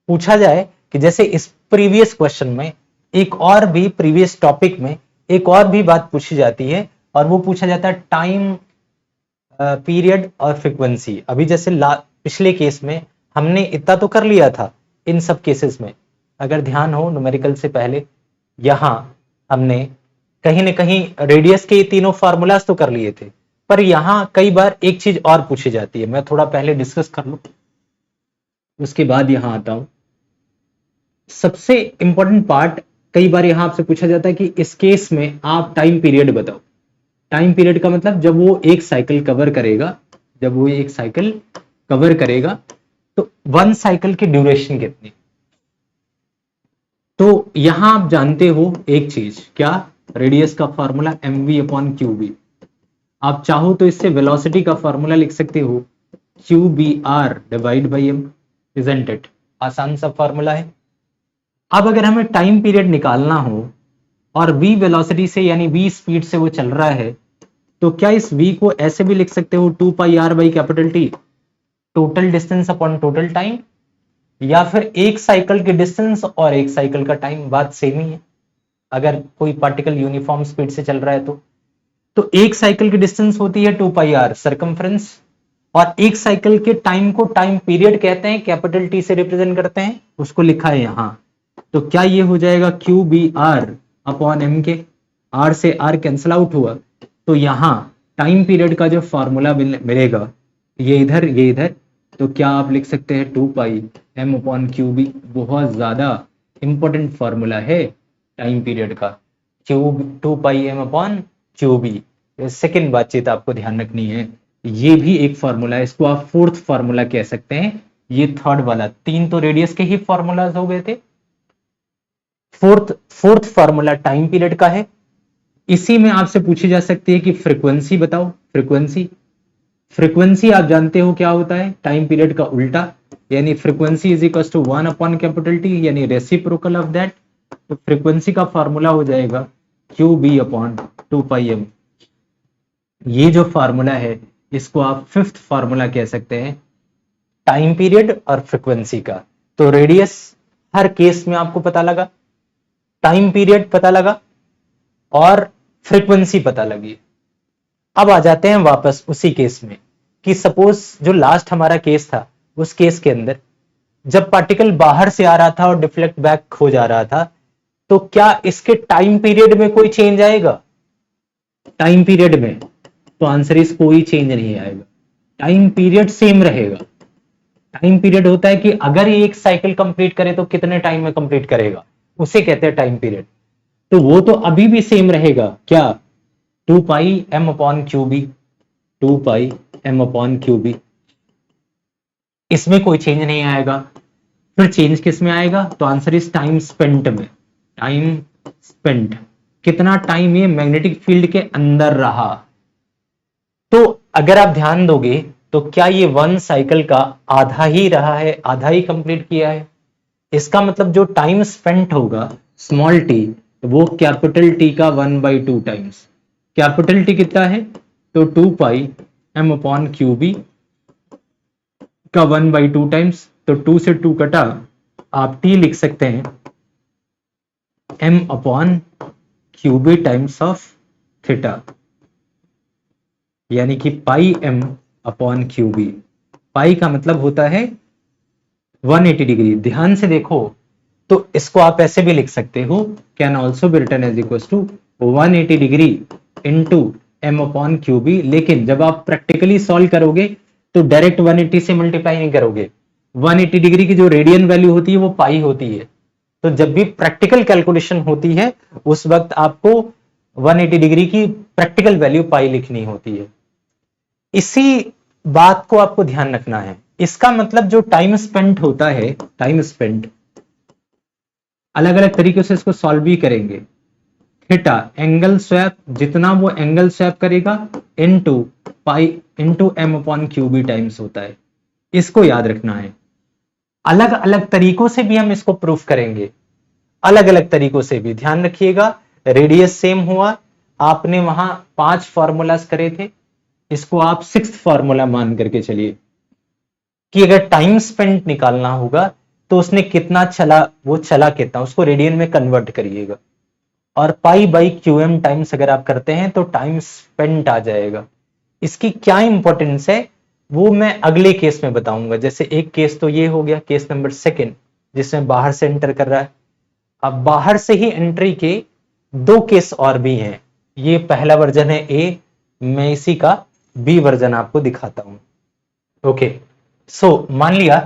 पूछा जाए कि जैसे इस प्रीवियस क्वेश्चन में एक और भी, प्रीवियस टॉपिक में एक और भी बात पूछी जाती है, और वो पूछा जाता है टाइम पीरियड और फ्रीक्वेंसी। अभी जैसे पिछले केस में हमने इतना तो कर लिया था, इन सब केसेस में अगर ध्यान हो न्यूमेरिकल से पहले, यहां हमने कहीं ना कहीं रेडियस के तीनों फार्मूलाज तो कर लिए थे, पर यहां कई बार एक चीज और पूछी जाती है, मैं थोड़ा पहले डिस्कस कर लूं उसके बाद यहां आता हूं। सबसे इंपॉर्टेंट पार्ट, कई बार यहां आपसे पूछा जाता है कि इस केस में आप टाइम पीरियड बताओ। टाइम पीरियड का मतलब जब वो एक साइकिल कवर करेगा, जब वो एक साइकिल कवर करेगा तो 1 साइकिल की ड्यूरेशन कितनी? तो यहां आप जानते हो एक चीज, क्या? रेडियस का formula mv upon Q b. आप चाहो तो इससे वेलोसिटी का फॉर्मूला लिख सकते हो, q B r divide by m, isn't it? आसान सा फॉर्मूला है। अब अगर हमें टाइम पीरियड निकालना हो और v वेलोसिटी से यानी v स्पीड से वो चल रहा है, तो क्या इस v को ऐसे भी लिख सकते हो 2 pi R by capital T, total distance upon total time, या फिर एक साइकिल की डिस्टेंस और एक साइकिल का टाइम, बात सेम ही है अगर कोई पार्टिकल यूनिफॉर्म स्पीड से चल रहा है तो एक साइकिल की डिस्टेंस होती है 2 पाई आर सर्कमफ्रेंस, और एक साइकिल के टाइम को टाइम पीरियड कहते हैं, कैपिटल टी से रिप्रेजेंट करते हैं, उसको लिखा है यहां। तो क्या ये हो जाएगा q B r upon m के, आर से आर कैंसल आउट हुआ, तो यहां टाइम पीरियड का जो फॉर्मूला मिलेगा, ये इधर ये इधर, तो क्या आप लिख सकते हैं 2 pi M upon Q B. बहुत ज्यादा इंपॉर्टेंट फॉर्मूला है टाइम पीरियड का, cube 2 pi M upon Q B. Second बातचीत आपको ध्यान रखनी है, ये भी एक फॉर्मूला है, इसको आप फोर्थ फॉर्मूला कह सकते हैं। ये थर्ड वाला, तीन तो रेडियस के ही फॉर्मूलाज हो गए थे, फोर्थ फॉर्मूला टाइम पीरियड का है। इसी में आपसे पूछी जा सकती है कि फ्रीक्वेंसी बताओ। फ्रीक्वेंसी, फ्रीक्वेंसी आप जानते हो क्या होता है, टाइम पीरियड का उल्टा, यानी frequency is equal to 1 upon capital T, यानी रेसिप्रोकल ऑफ दैट। तो फ्रीक्वेंसी का फॉर्मूला हो जाएगा q b upon 2 pi m. ये जो फॉर्मूला है इसको आप फिफ्थ फॉर्मूला कह सकते हैं टाइम पीरियड और फ्रीक्वेंसी का। तो रेडियस हर केस में आपको पता लगा, टाइम पीरियड पता लगा, और फ्रीक्वेंसी पता लगी। अब आ जाते हैं वापस उसी केस में कि सपोज जो लास्ट हमारा केस था, उस केस के अंदर जब पार्टिकल बाहर से आ रहा था और डिफ्लेक्ट बैक हो जा रहा था, तो क्या इसके टाइम पीरियड में कोई चेंज आएगा? टाइम पीरियड में तो आंसर इस कोई चेंज नहीं आएगा, टाइम पीरियड सेम रहेगा। टाइम पीरियड होता है कि अगर ये एक साइकिल कंप्लीट करे तो कितने टाइम में कंप्लीट करेगा, उसे कहते हैं टाइम पीरियड। तो वो तो अभी भी सेम रहेगा, क्या? 2 pi M upon Q b, 2 pi M upon Q B, इसमें कोई चेंज नहीं आएगा। फिर चेंज किस में आएगा? तो आंसर इस टाइम स्पेंट में। टाइम स्पेंट, कितना टाइम ये मैग्नेटिक फील्ड के अंदर रहा। तो अगर आप ध्यान दोगे तो क्या ये वन साइकिल का आधा ही रहा है, आधा ही कंप्लीट किया है? इसका मतलब जो टाइम स्पेंट होगा स्मॉल टी, वो कैपिटल टी का 1/2 टाइम्स। कैपिटल टी कितना है? तो 2 pi M upon Q B का 1/2 टाइम्स। तो 2 से 2 कटा, आप टी लिख सकते हैं m upon Q B times of theta, यानी कि pi M upon Q b. Pi का मतलब होता है 180 डिग्री। ध्यान से देखो तो इसको आप ऐसे भी लिख सकते हो, can also be written as equal to 180 degree into m upon Q b. लेकिन जब आप प्रैक्टिकली सॉल्व करोगे तो डायरेक्ट 180 से मल्टीप्लाई नहीं करोगे, 180 डिग्री की जो रेडियन वैल्यू होती है वो पाई होती है। तो जब भी प्रैक्टिकल कैलकुलेशन होती है उस वक्त आपको 180 डिग्री की प्रैक्टिकल वैल्यू पाई लिखनी होती है। इसी बात को आपको ध्यान रखना है। इसका मतलब जो टाइम स्पेंट होता है, टाइम स्पेंट, अलग अलग तरीके से इसको सॉल्व भी करेंगे। थीटा एंगल स्वैप, जितना वो एंगल स्वैप करेगा into pi into m upon Q B times होता है। इसको याद रखना है। अलग अलग तरीकों से भी हम इसको प्रूफ करेंगे, अलग अलग तरीकों से भी। ध्यान रखिएगा, रेडियस सेम हुआ, आपने वहां 5 फॉर्मूलाज करे थे, इसको आप 6th फॉर्मूला मान करके चलिए कि अगर टाइम स्पेंट निकालना होगा तो उसने कितना चला, वो चला कितना, उसको रेडियन में कन्वर्ट करिएगा। और pi by q m times अगर आप करते हैं तो टाइम स्पेंट आ जाएगा। इसकी क्या इंपॉर्टेंस है वो मैं अगले केस में बताऊंगा। जैसे एक केस तो ये हो गया, केस नंबर 2 जिसमें बाहर से एंटर कर रहा है। अब बाहर से ही एंट्री के 2 केस और भी हैं। ये पहला वर्जन है ए, मैं इसी का बी वर्जन आपको दिखाता हूं। ओके, सो मान लिया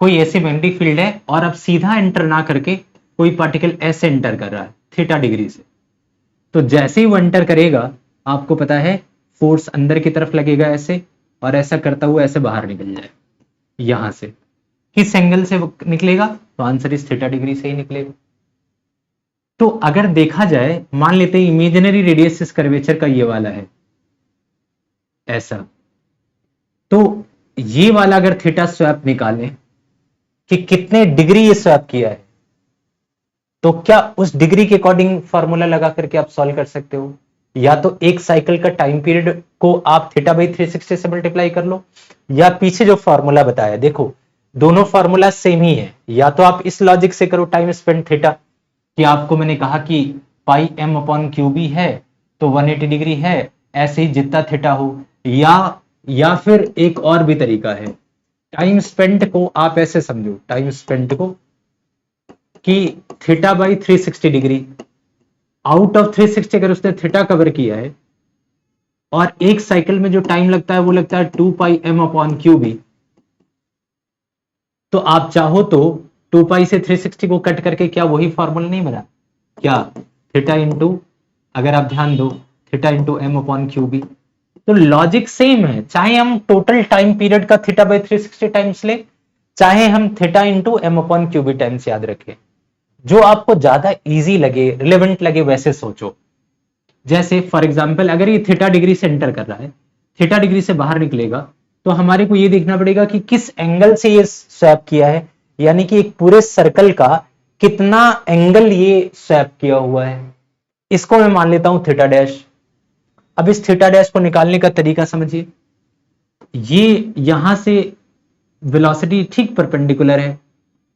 कोई ऐसी मैग्नेटिक फील्ड है और अब सीधा एंटर ना करके कोई पार्टिकल ऐसे एंटर कर रहा है थीटा डिग्री से। तो जैसे ही वो एंटर करेगा आपको पता है फोर्स अंदर की तरफ लगेगा ऐसे, और ऐसा करता हुआ ऐसे बाहर निकल जाए। यहां से किस एंगल से वो निकलेगा? तो आंसर इस थीटा डिग्री से ही निकलेगा। तो अगर देखा जाए, मान लेते हैं इमेजिनरी रेडियस इस कर्वेचर का ये वाला है ऐसा, तो ये वाला अगर थीटा स्वैप निकालें कि कितने डिग्री ये स्वैप किया है, तो क्या उस डिग्री के अकॉर्डिंग फॉर्मूला लगा करके आप सॉल्व कर सकते हो। या तो एक साइकिल का टाइम पीरियड को आप थीटा बाई 360 से मल्टीप्लाई कर लो, या पीछे जो फॉर्मूला बताया, देखो दोनों फॉर्मूला सेम ही है। या तो आप इस लॉजिक से करो टाइम स्पेंट थीटा, कि आपको मैंने कहा कि pi M upon Q B है तो 180 डिग्री है, ऐसे ही जितना थीटा हो। या फिर एक और भी तरीका है, टाइम स्पेंट को आप ऐसे समझो, टाइम स्पेंट को कि theta by 360 degree, out of 360 अगर उसने थीटा कवर किया है और एक साइकिल में जो टाइम लगता है वो लगता है 2 pi M upon Q b, तो आप चाहो तो 2 पाई से 360 को कट करके क्या वही फॉर्मूला नहीं बना क्या? थीटा इंटू, अगर आप ध्यान दो, theta into m upon Q b. तो लॉजिक सेम है, चाहे हम टोटल टाइम पीरियड का थीटा बाई 360 टाइम्स ले, चाहे हम theta into m upon Q B times याद रखें। जो आपको ज्यादा इजी लगे, रिलेवेंट लगे वैसे सोचो। जैसे फॉर एग्जांपल अगर ये थीटा डिग्री से एंटर कर रहा है, थीटा डिग्री से बाहर निकलेगा, तो हमारे को ये देखना पड़ेगा कि किस एंगल से ये स्वैप किया है, यानी कि एक पूरे सर्कल का कितना एंगल ये स्वैप किया हुआ है। इसको मैं मान लेता हूं थीटा डैश। अब इस थीटा डैश को निकालने का तरीका समझिए। ये यहां से वेलोसिटी ठीक परपेंडिकुलर है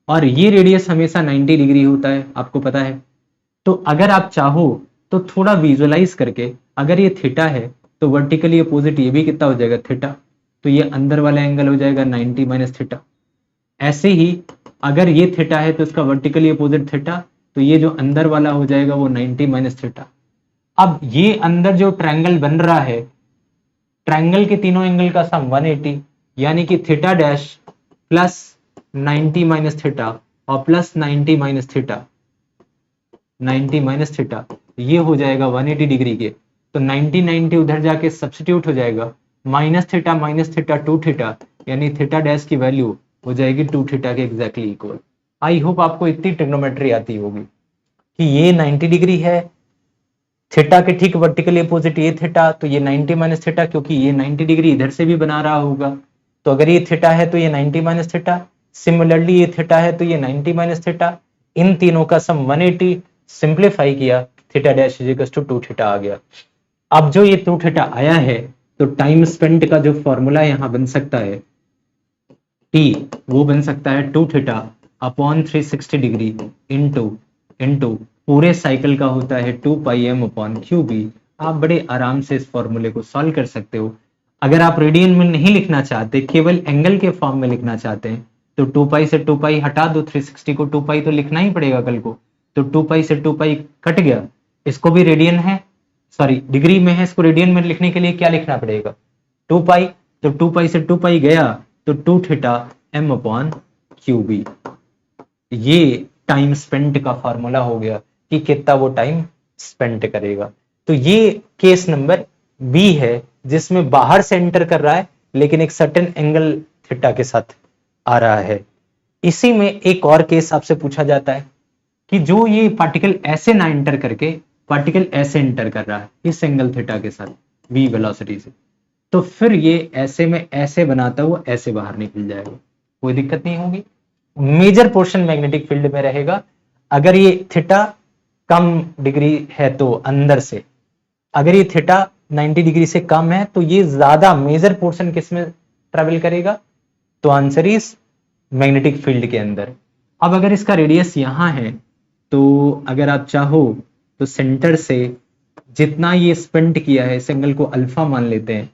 और ये रेडियस हमेशा 90 डिग्री होता है, आपको पता है। तो अगर आप चाहो तो थोड़ा विजुअलाइज करके, अगर ये थीटा है तो वर्टिकली अपोजिट ये भी कितना हो जाएगा थीटा, तो ये अंदर वाला एंगल हो जाएगा 90 माइनस थीटा। ऐसे ही अगर ये थीटा है तो इसका वर्टिकली अपोजिट थीटा, तो ये जो अंदर वाला हो जाएगा वो 90 माइनस थीटा। अब ये अंदर जो ट्रायंगल बन रहा है, ट्रायंगल के तीनों एंगल का सम 180, यानी कि theta dash plus 90 minus theta और plus 90 minus theta, 90 minus theta, ये हो जाएगा 180 डिग्री के। तो 90 90 उधर जाके सब्स्टिट्यूट हो जाएगा, माइनस थीटा 2 थीटा, यानी थीटा डैश की वैल्यू हो जाएगी 2 थीटा के एग्जैक्टली इक्वल। आई होप आपको इतनी ट्रिग्नोमेट्री आती होगी कि ये 90 डिग्री है, थीटा के ठीक वर्टिकली अपोजिट ये थीटा, तो ये 90 माइनस थीटा, क्योंकि ये 90 डिग्री इधर से भी बना रहा होगा, तो अगर ये थीटा है तो ये 90 माइनस थीटा, सिमिलरली ये थीटा है तो ये 90 माइनस थीटा, इन तीनों का सम 180, सिंप्लीफाई किया, theta dash is equal to 2 theta आ गया। अब जो ये 2 थीटा आया है, तो टाइम स्पेंट का जो फॉर्मूला यहां बन सकता है टी, वो बन सकता है 2 थीटा अपॉन 360 डिग्री इंटू पूरे साइकिल का होता है 2 pi M upon Q b. आप बड़े आराम से इस फॉर्मूले को सॉल्व कर सकते हो। अगर आप रेडियन में नहीं लिखना चाहते, केवल एंगल के फॉर्म में लिखना चाहते हैं, तो 2 पाई से 2 पाई हटा दो, 360 को 2 पाई तो लिखना ही पड़ेगा कल को, तो 2 पाई से 2 पाई कट गया, इसको भी रेडियन है, सॉरी डिग्री में है, इसको रेडियन में लिखने के लिए क्या लिखना पड़ेगा 2 पाई, तो 2 पाई से 2 पाई गया, तो 2 theta m upon Q B. ये टाइम स्पेंट का फॉर्मूला हो गया कि कितना वो टाइम स्पेंड करेगा। तो ये केस नंबर बी है, जिसमें बाहर से एंटर कर रहा है लेकिन एक सर्टेन एंगल थीटा के साथ आ रहा है। इसी में एक और केस आपसे पूछा जाता है कि जो ये पार्टिकल ऐसे ना एंटर करके, पार्टिकल ऐसे एंटर कर रहा है इस एंगल थीटा के साथ v वेलोसिटी से, तो फिर ये ऐसे में ऐसे बनाता हुआ ऐसे बाहर निकल जाएगा, कोई दिक्कत नहीं होगी, मेजर पोर्शन मैग्नेटिक फील्ड में रहेगा। अगर ये थीटा कम डिग्री है तो अंदर से, अगर ये थीटा 90 डिग्री से कम है तो ये ज्यादा मेजर पोर्शन किस में ट्रेवल करेगा, तो आंसर इज मैग्नेटिक फील्ड के अंदर। अब अगर इसका रेडियस यहां है, तो अगर आप चाहो तो सेंटर से जितना ये स्पेंड किया है, इस एंगल को अल्फा मान लेते हैं,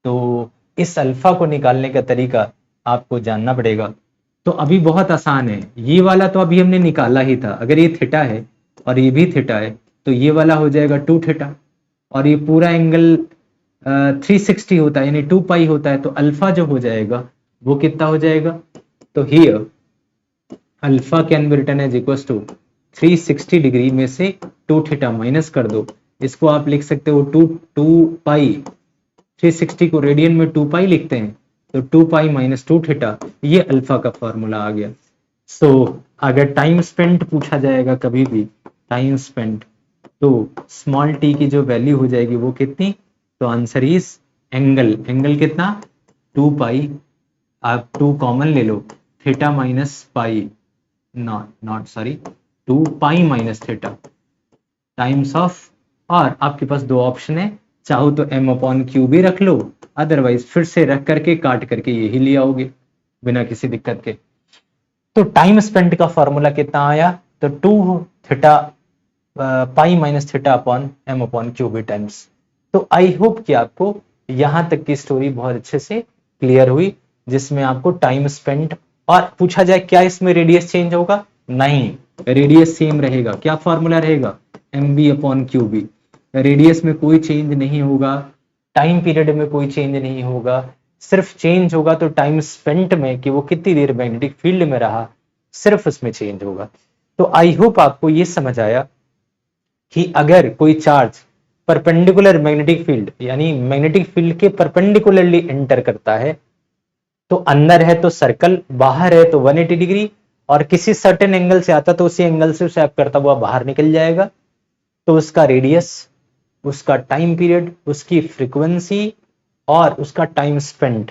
तो इस अल्फा को निकालने का तरीका आपको जानना पड़ेगा। तो अभी बहुत आसान है, ये वाला तो अभी हमने निकाला ही था, अगर ये थीटा है और ये भी थीटा है, तो ये वाला हो जाएगा 2 थीटा, और ये पूरा एंगल 360 होता है यानी 2 पाई होता है, तो अल्फा जो हो जाएगा वो कितना हो जाएगा, तो here alpha can be written as equal to 360 degree में से 2 थीटा माइनस कर दो, इसको आप लिख सकते हो 2 पाई, 360 को रेडियन में 2 पाई लिखते हैं, तो 2 पाई माइनस 2 थीटा, ये अल्फा का फॉर्मूला आ गया। सो अगर टाइम स्पेंट पूछा जाएगा कभी भी, टाइम स्पेंट, तो स्मॉल टी की जो वैल्यू हो जाएगी वो कितनी, तो आंसर इज एंगल, एंगल कितना 2 पाई, आप 2 कॉमन ले लो, theta minus pi, not sorry 2 pi minus theta times of, और आपके पास दो ऑप्शन है, चाहो तो m अपॉन क्यू भी रख लो, अदरवाइज फिर से रख करके काट करके यही ले आओगे बिना किसी दिक्कत के। तो टाइम स्पेंट का फॉर्मूला कितना आया, तो 2 theta pi minus theta upon m upon Q B times. तो आई होप कि आपको यहां तक की स्टोरी बहुत अच्छे से क्लियर हुई, जिसमें आपको टाइम स्पेंट, और पूछा जाए क्या इसमें रेडियस चेंज होगा, नहीं, रेडियस सेम रहेगा, क्या फॉर्मूला रहेगा m B upon Q b, radius में कोई चेंज नहीं होगा, टाइम पीरियड में कोई चेंज नहीं होगा, सिर्फ चेंज होगा तो टाइम स्पेंट में कि वो कितनी देर मैग्नेटिक फील्ड में रहा, सिर्फ उसमें चेंज होगा। तो आई होप आपको ये समझ आया कि अगर कोई चार्ज परपेंडिकुलर मैग्नेटिक फील्ड यानी मैग्नेटिक फील्ड के परपेंडिकुलरली एंटर करता है, तो अंदर है तो सर्कल, बाहर है तो 180 डिग्री, और किसी सर्टेन एंगल से आता तो उसी एंगल से स्वैप करता हुआ बाहर निकल जाएगा, तो उसका रेडियस, उसका टाइम पीरियड, उसकी फ्रीक्वेंसी और उसका टाइम स्पेंट,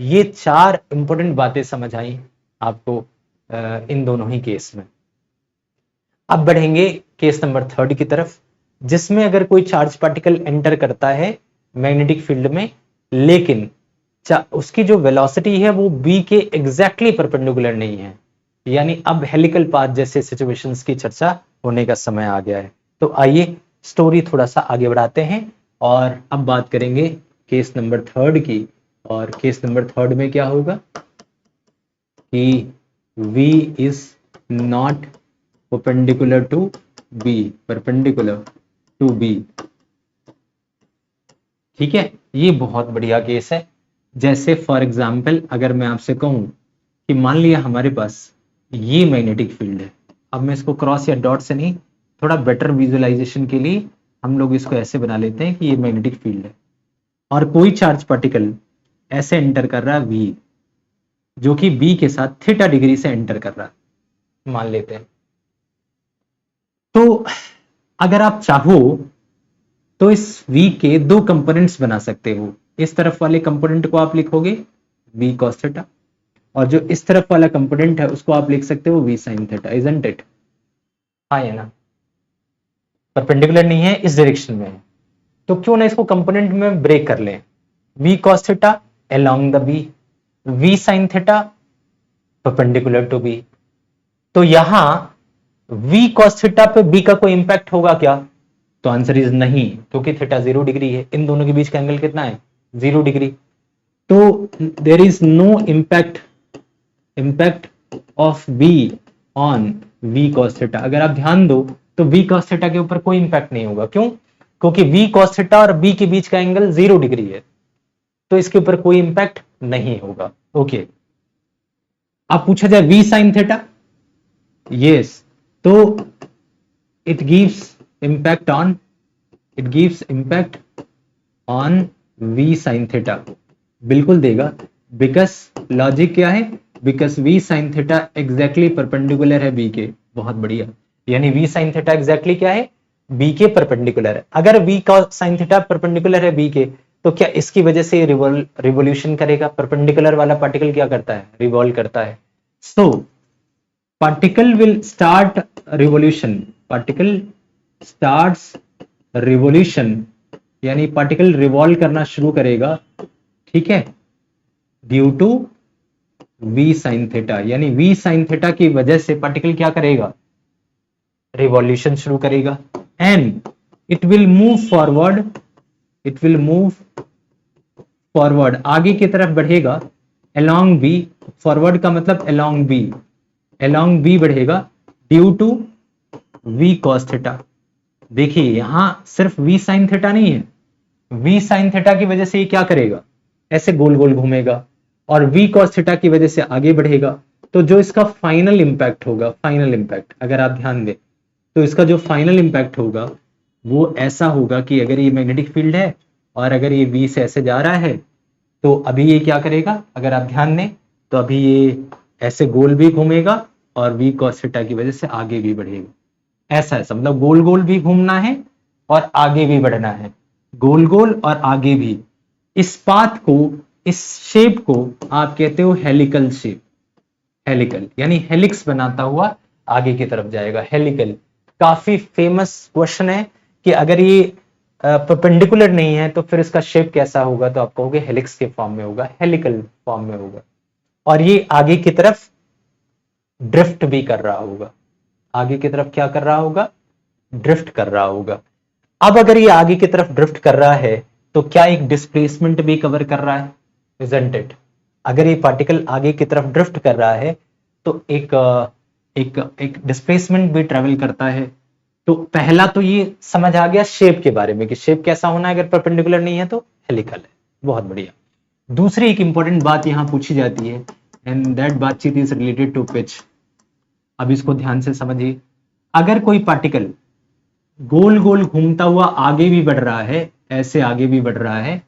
ये 4 इंपॉर्टेंट बातें समझ आई आपको इन दोनों ही केस में। अब बढ़ेंगे केस नंबर 3 की तरफ, जिसमें अगर कोई चार्ज पार्टिकल एंटर करता है मैग्नेटिक फील्ड में, लेकिन उसकी जो वेलोसिटी है वो बी के एग्जैक्टली परपेंडिकुलर नहीं है, यानी अब हेलिकल पाथ जैसे सिचुएशंस की चर्चा होने का समय आ गया है। तो आइए स्टोरी थोड़ा सा आगे बढ़ाते हैं और अब बात करेंगे केस नंबर 3 की। और केस नंबर 3 में क्या होगा कि V is not perpendicular to b, perpendicular to b. ठीक है, ये बहुत बढ़िया केस है। जैसे फॉर एग्जाम्पल अगर मैं आपसे कहूं कि मान लिया हमारे पास ये मैग्नेटिक फील्ड है, अब मैं इसको क्रॉस या डॉट से नहीं, थोड़ा बेटर विजुअलाइजेशन के लिए हम लोग इसको ऐसे बना लेते हैं कि ये मैग्नेटिक फील्ड है और कोई चार्ज पार्टिकल ऐसे एंटर कर रहा है वी, जो कि बी के साथ थीटा डिग्री से एंटर कर रहा है मान लेते हैं। तो अगर आप चाहो तो इस v के दो कंपोनेंट्स बना सकते हो। इस तरफ वाले कंपोनेंट को आप लिखोगे v cos थीटा, और जो इस तरफ वाला कंपोनेंट है उसको आप लिख सकते हो v sin theta, isn't it? हाँ या ना? परपेंडिकुलर नहीं है, इस डायरेक्शन में है, तो क्यों ना इसको कंपोनेंट में ब्रेक कर लें। v cos थीटा along द b, v sin theta perpendicular to b। तो यहां v cos थीटा पे b का कोई इंपैक्ट होगा क्या? तो आंसर इज नहीं, क्योंकि थीटा 0 डिग्री है, इन दोनों के बीच का एंगल कितना है? 0 डिग्री। तो there is no impact of v on v cos theta. अगर आप ध्यान दो तो v cos थीटा के ऊपर कोई इंपैक्ट नहीं होगा। क्यों? क्योंकि v cos थीटा और b के बीच का एंगल 0 डिग्री है, तो इसके ऊपर कोई इंपैक्ट नहीं होगा। ओके, अब पूछा जाए v sin थीटा, यस, तो it gives impact on v sin theta, बिल्कुल देगा। बिकॉज लॉजिक क्या है? Because v sin theta exactly perpendicular है b के। बहुत बढ़िया, यानी v sin थीटा एग्जैक्टली क्या है? b के परपेंडिकुलर है। अगर v sin थीटा परपेंडिकुलर है b के, तो क्या इसकी वजह से रिवोल्यूशन करेगा? परपेंडिकुलर वाला पार्टिकल क्या करता है? रिवॉल्व करता है। So particle will start revolution, particle starts revolution, यानी पार्टिकल रिवॉल्व करना शुरू करेगा, ठीक है, due to v sin theta, यानी v sin थीटा की वजह से पार्टिकल क्या करेगा? रिवॉल्यूशन शुरू करेगा। And it will move forward, it will move forward, आगे की तरफ बढ़ेगा, along b, फॉरवर्ड का मतलब along b, along b बढ़ेगा due to v cos theta. देखिए यहां सिर्फ v sin थीटा नहीं है, v sin थीटा की वजह से ये क्या करेगा? ऐसे गोल गोल घूमेगा, और v cos थीटा की वजह से आगे बढ़ेगा। तो जो इसका फाइनल इंपैक्ट होगा, फाइनल इंपैक्ट अगर आप ध्यान दें तो इसका जो फाइनल इंपैक्ट होगा वो ऐसा होगा कि अगर ये मैग्नेटिक फील्ड है और अगर ये v से ऐसे जा रहा है, तो अभी ये क्या करेगा? अगर आप ध्यान दें तो अभी ये ऐसे गोल भी घूमेगा और v cos थीटा की वजह से आगे भी बढ़ेगा। ऐसा है, मतलब गोल गोल भी घूमना है और आगे भी बढ़ना है, गोल गोल और आगे भी। इस पाथ को, इस शेप को आप कहते हो हेलिकल शेप। हेलिकल यानी हेलिक्स बनाता हुआ आगे की तरफ जाएगा, हेलिकल। काफी फेमस क्वेश्चन है कि अगर ये परपेंडिकुलर नहीं है तो फिर इसका शेप कैसा होगा? तो आप कहोगे हेलिक्स के फॉर्म में होगा, हेलिकल फॉर्म में होगा, और ये आगे की तरफ ड्रिफ्ट भी कर रहा होगा। आगे की तरफ क्या कर रहा होगा? ड्रिफ्ट कर रहा होगा। अब अगर ये आगे की तरफ ड्रिफ्ट कर रहा है तो क्या एक डिस्प्लेसमेंट भी कवर कर रहा है? Isn't it? अगर ये पार्टिकल आगे की तरफ ड्रिफ्ट कर रहा है तो एक डिस्प्लेसमेंट भी ट्रेवल करता है। तो पहला तो ये समझ आ गया शेप के बारे में कि शेप कैसा होना है, अगर परपेंडिकुलर नहीं है तो हेलिकल है। बहुत बढ़िया। दूसरी एक इंपॉर्टेंट बात यहां पूछी जाती है, एंड दैट बातचीत इज रिलेटेड टू पिच। अब इसको ध्यान से समझिए। अगर कोई पार्टिकल गोल गोल घूमता हुआ आगे भी बढ़ रहा है, ऐसे आगे भी बढ़ रहा है,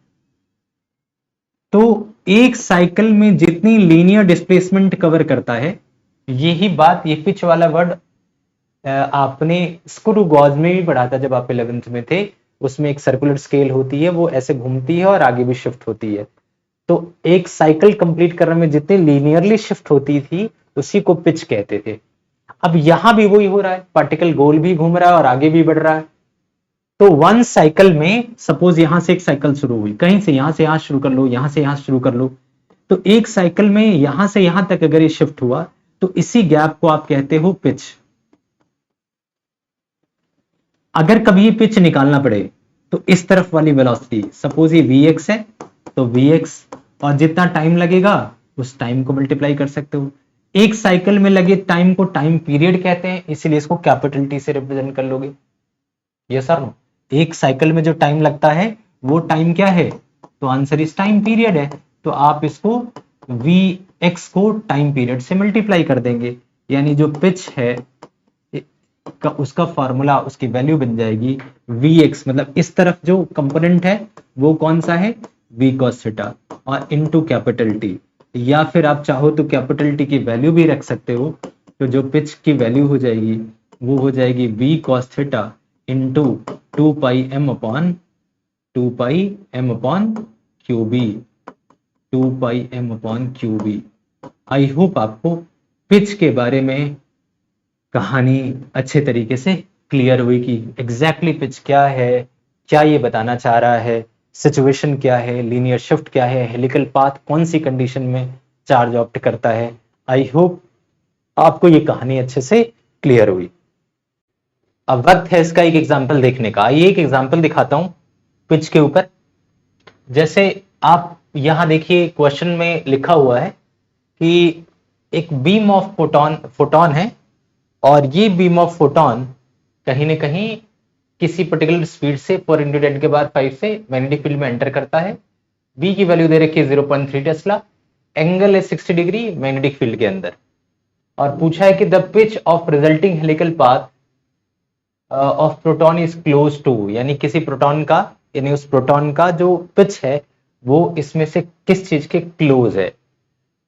तो एक साइकिल में जितनी लीनियर डिस्प्लेसमेंट कवर करता है, यही बात, ये पिच वाला वर्ड आपने स्क्रू गॉज में भी पढ़ा था जब आप 11th में थे। उसमें एक सर्कुलर स्केल होती है, वो ऐसे घूमती है और आगे भी शिफ्ट होती है। तो एक साइकिल कंप्लीट करने में जितनी लीनियरली शिफ्ट होती थी उसी को पिच कहते थे। अब यहां भी वही हो रहा है, पार्टिकल गोल भी घूम रहा है और आगे भी बढ़ रहा है। तो वन साइकिल में सपोज यहां से एक साइकिल शुरू हुई, कहीं से यहां शुरू कर लो, यहां से यहां शुरू कर लो, तो एक साइकिल में यहां से यहां तक अगर ये शिफ्ट हुआ तो इसी गैप को आप कहते हो पिच। अगर कभी ये पिच निकालना पड़े तो इस तरफ वाली वेलोसिटी, सपोज ये vx है तो vx, और जितना टाइम लगेगा उस टाइम को मल्टीप्लाई कर सकते हो। एक साइकिल में लगे टाइम को टाइम पीरियड कहते हैं, इसीलिए इसको कैपिटल टी से रिप्रेजेंट कर लोगे। Yes sir no? एक साइकिल में जो टाइम लगता है वो टाइम क्या है? तो आंसर इस टाइम पीरियड है। तो आप इसको वी एक्स को टाइम पीरियड से मल्टीप्लाई कर देंगे, यानी जो पिच है का उसका फॉर्मूला, उसकी वैल्यू बन जाएगी वी एक्स, मतलब इस तरफ जो कंपोनेंट है वो कौन सा है? वी कॉस थीटा और इनटू कैपिटल टी, या फिर आप चाहो तो कैपिटल टी की वैल्यू भी रख सकते हो। तो जो पिच की वैल्यू हो जाएगी वो हो जाएगी v cos theta into 2 pi M upon Q b, 2 pi M upon Q b. I hope आपको पिच के बारे में कहानी अच्छे तरीके से क्लियर हुई कि एग्जैक्टली पिच क्या है, क्या ये बताना चाह रहा है, सिचुएशन क्या है, लीनियर शिफ्ट क्या है, हेलिकल पाथ कौन सी कंडीशन में चार्ज ऑप्ट करता है। आई होप आपको ये कहानी अच्छे से क्लियर हुई। अब वक्त है इसका एक एग्जाम्पल देखने का। आइए एक एग्जाम्पल दिखाता हूं पिच के ऊपर। जैसे आप यहां देखिए क्वेश्चन में लिखा हुआ है कि एक बीम ऑफ फोटोन फोटोन है, और ये बीम ऑफ फोटोन कहीं ना कहीं किसी पर्टिकुलर स्पीड से 4 × 10⁵ से मैग्नेटिक फील्ड में एंटर करता है। बी की वैल्यू दे रखी है 0.3 टेस्ला, एंगल है 60 डिग्री मैग्नेटिक फील्ड के अंदर, और पूछा है कि the pitch of resulting helical path of proton is close to, यानी किसी प्रोटॉन का, यानी उस प्रोटॉन का जो पिच है वो इसमें से किस चीज के क्लोज है।